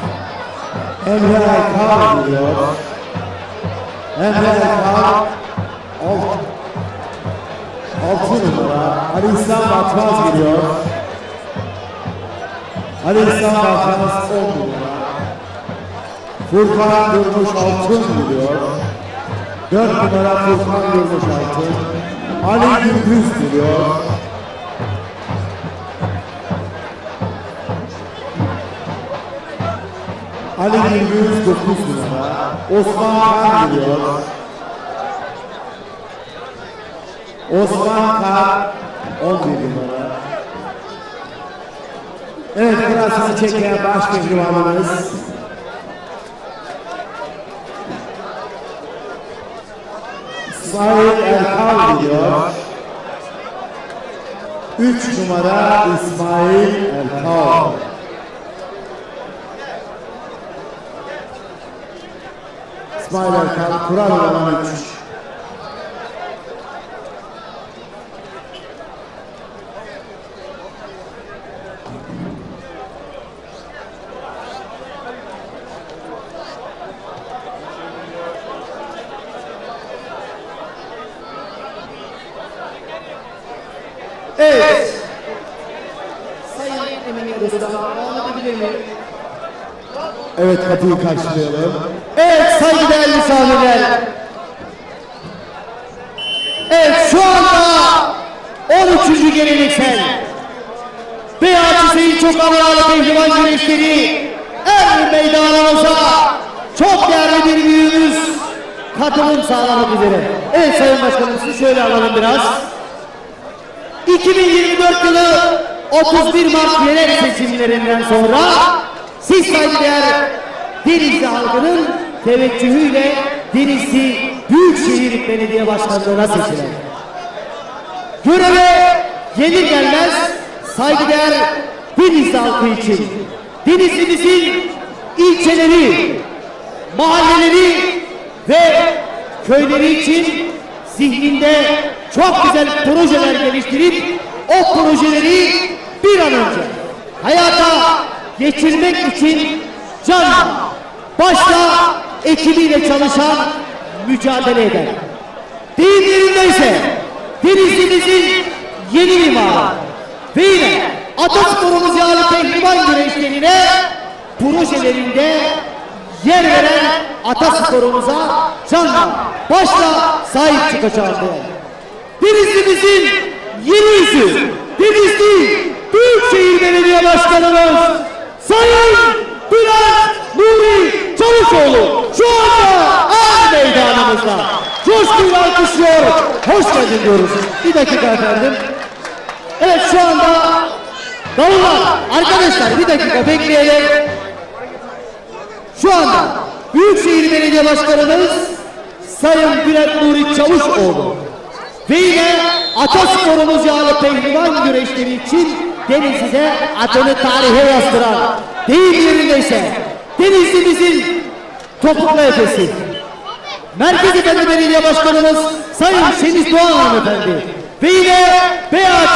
Emre Erkal geliyor. Emre Erkal 6 numara. Ali İhsan Batmaz geliyor. Ali İhsan Batmaz 10 numara. Furkan Durmuş Altın geliyor. 4 numara Furkan Durmuş Altın. Ali Gürbüz geliyor. Ali Gürbüz 9 numara. Osman Kan geliyor. Osman Kan 11 numara. Evet, kurasını çeken başpehlivanımız İsmail Erkal geliyor. 3 numara İsmail Erkal. İsmail Erkal kural olan 3. Evet. Sayın Emin Yarış'tan anlatabilir miyim? Evet, kapıyı karşılayalım. Evet saygıdeğer misafirler. Evet şu anda 13. geleneksel Beyaz Hüseyin Çokanlı'yla pehlivan güreşleri er meydanımıza çok değerli bir büyüğümüz katılım sağlamak üzere. Evet Sayın Başkanım, sizi şöyle alalım biraz. 2024 yılı 31 Mart yerel seçimlerinden sonra siz saygıdeğer Denizli halkının teveccühüyle Denizli Büyükşehir Belediye Başkanlığı'na seçilen. Göreve gelir gelmez saygıdeğer Denizli halkı için Denizli'mizin ilçeleri, mahalleleri ve köyleri için zihninde çok güzel projeler geliştirip o projeleri bir an önce hayata geçirmek için can başla ekibiyle çalışan, mücadele eden. Deyimlerindeyse Denizli'mizin yeni mimarı ve yine Ataspor'umuz yağlı pehlivan güreşlerine projelerinde yer veren Ataspor'umuza canla başla sahip çıkacağız. Denizli'mizin yeni yüzü Denizli Büyükşehir Belediye Başkanımız Sayın Bülent Nuri Çavuşoğlu şu anda ağır meydanımızda. Coşkuyla alkışlıyor. Hoş geldin diyoruz. Bir dakika efendim. Evet şu anda Davullar. Arkadaşlar bir dakika bekleyelim. Şu anda Büyükşehir Belediye Başkanımız Sayın Bülent Nuri Çavuşoğlu ve yine Atasporumuz yağlı pehlivan güreşleri için Denizli'de adını tarihe yazdıran, deyim yerindeyse Denizli'mizin topuklu efesi Merkez Efendi Belediye Başkanımız Sayın Şeniz Doğan Hanımefendi ve yine Beyaç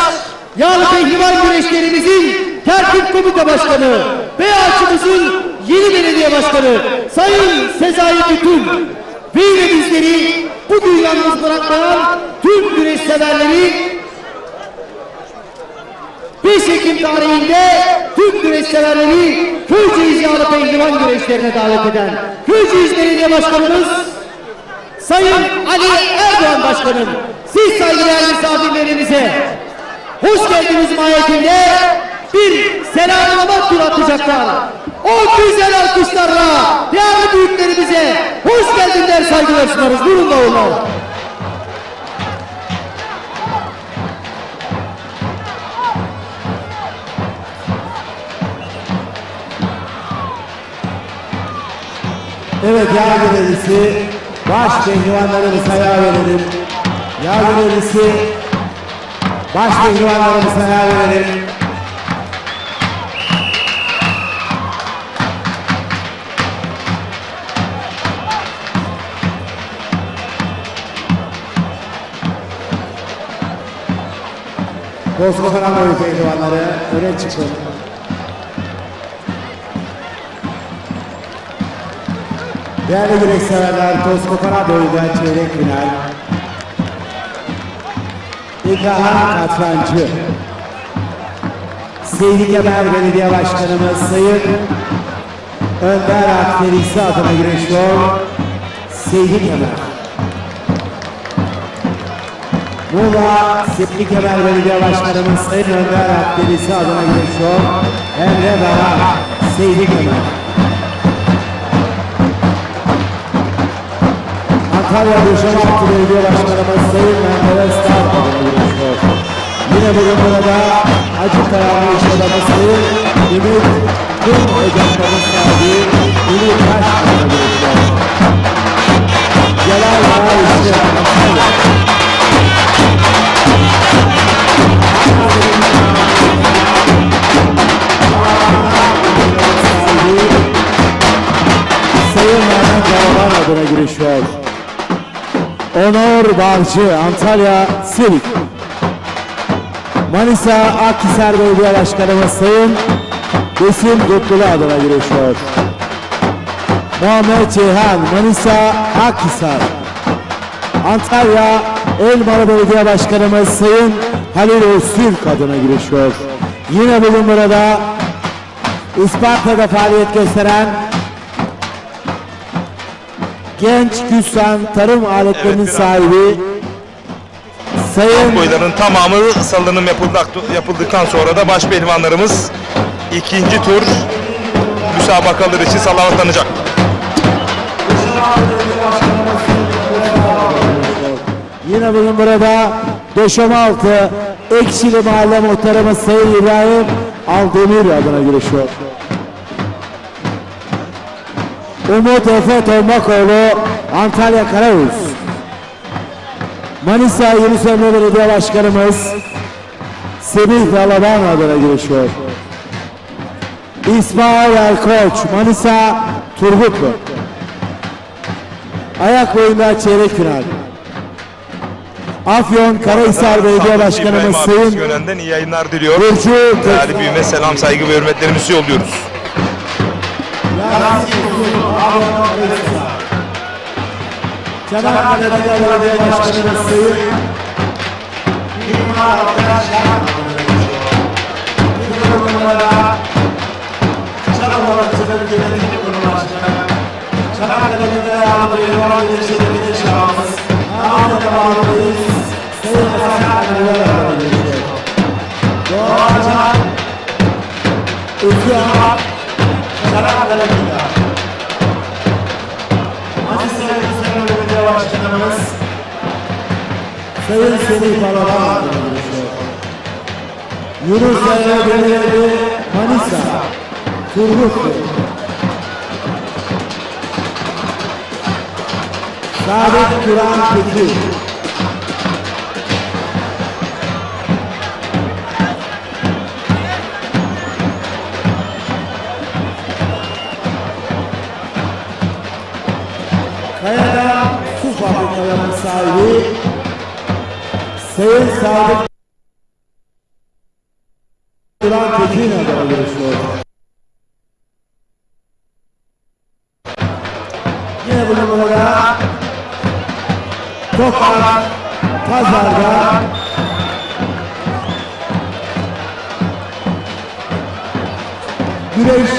yağlı pehlivan güreşlerimizin tertip komite başkanı Beyaç'ımızın yeni belediye başkanı Sayın Sezai Bütün ve yine bizleri bugün yalnız bırakmayan tüm güreş severleri 5 Ekim tarihinde tüm güreş severleri Köyceğiz yağlı pehlivan güreşlerine davet eden Köyceğiz Belediye Başkanımız Sayın Ali Erdoğan Başkanım, siz saygıdeğer misafirlerimize hoş geldiniz mahiyetinde bir selamlama tur atacaklar. O güzel alkışlarla değerli büyüklerimize hoş geldinler, saygılar sunarız. Buyurun davullar. Evet, yağ görevlisi baş pehlivanlarımız ayağa verelim. Yağ görevlisi baş pehlivanlarımız ayağa verelim. Bozkoparan boyu pehlivanları öne çıkın. Değerli güreş severler, Tozkopara boyundan çeyrek final. İlhan Katrancı, Seydi Kemer Belediye Başkanımız Sayın Önder Akderisi adına güreşiyor Seydi Kemer. Muğla Seydi Kemer Belediye Başkanımız Sayın Önder Akderisi adına güreşiyor Emre Dara Seydi Kemer. Antalya Duşamak Belediye Başkanımız Sayın Menderes Dağ adına güreşiyor. Yine bugün burada Acık Ayağı'nı iş adamı Sayın Ümit Kum Ocakları'nın sahibi Ümit Taş adına güreşiyor. Celal Dağ işte Antalya. Sayın Mehmet Dağlar adına girişiyor. Onur Balcı, Antalya Sivik. Manisa Akhisar Belediye Başkanımız Sayın Besim Dutlulu adına girişiyor. Muhammed Ceyhan, Manisa Akhisar. Antalya Elmalı Belediye Başkanımız Sayın Halil Öztürk adına girişiyor. Yine bugün burada Isparta'da faaliyet gösteren Genç Güstan Tarım Aletlerinin sahibi Sayın boyların tamamı salınım yapıldıktan sonra da baş pehlivanlarımız ikinci tur müsabakalar için sallanacak. Yine bugün burada Döşemealtı Ekşili Mahalle Muhtarımız Sayın İbrahim Aldemir adına girişiyor. Umut Efe Tolmakoğlu, Antalya Karayüz. Manisa Yunus Emre Belediye Başkanımız Semih Balaban adına girişiyor. İsmail Erkoç, Manisa Turgutlu. Ayak boyunda çeyrek final. Afyon Karahisar Belediye Başkanımız Sayın Yönenden iyi yayınlar diliyor. Burcu Değerli büyüme selam, saygı ve hürmetlerimizi yolluyoruz. Çanakkale Belediye Başkanımız Sayın Sayın Semih Balaban Yunus Emre Demireli Manisa Turgutlu. Saadet Kur'an Tekin. Kaya'da su fabrikalarının sahibi Sayın Saadet Kur'an Tekin adına görüşüyor. Yine bu numarada Tokat Pazar'da Güreş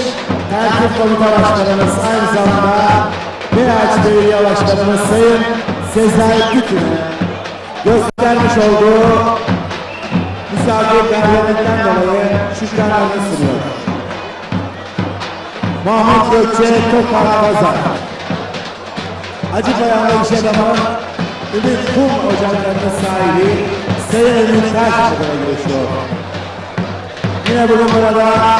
Tertip Komite Başkanımız aynı zamanda Meraç Belediye Başkanımız Sayın Sezai Gütü'ne göstermiş olduğu misafirperverlikten dolayı şükranlarını sunuyor. Mahmut Gökçe Tokat Pazar. Acıpayar'da işe yapan Ümit Kum Ocakları'nın sahibi Sayın Ümit Taşçı'da görüşüyor. Yine bu numarada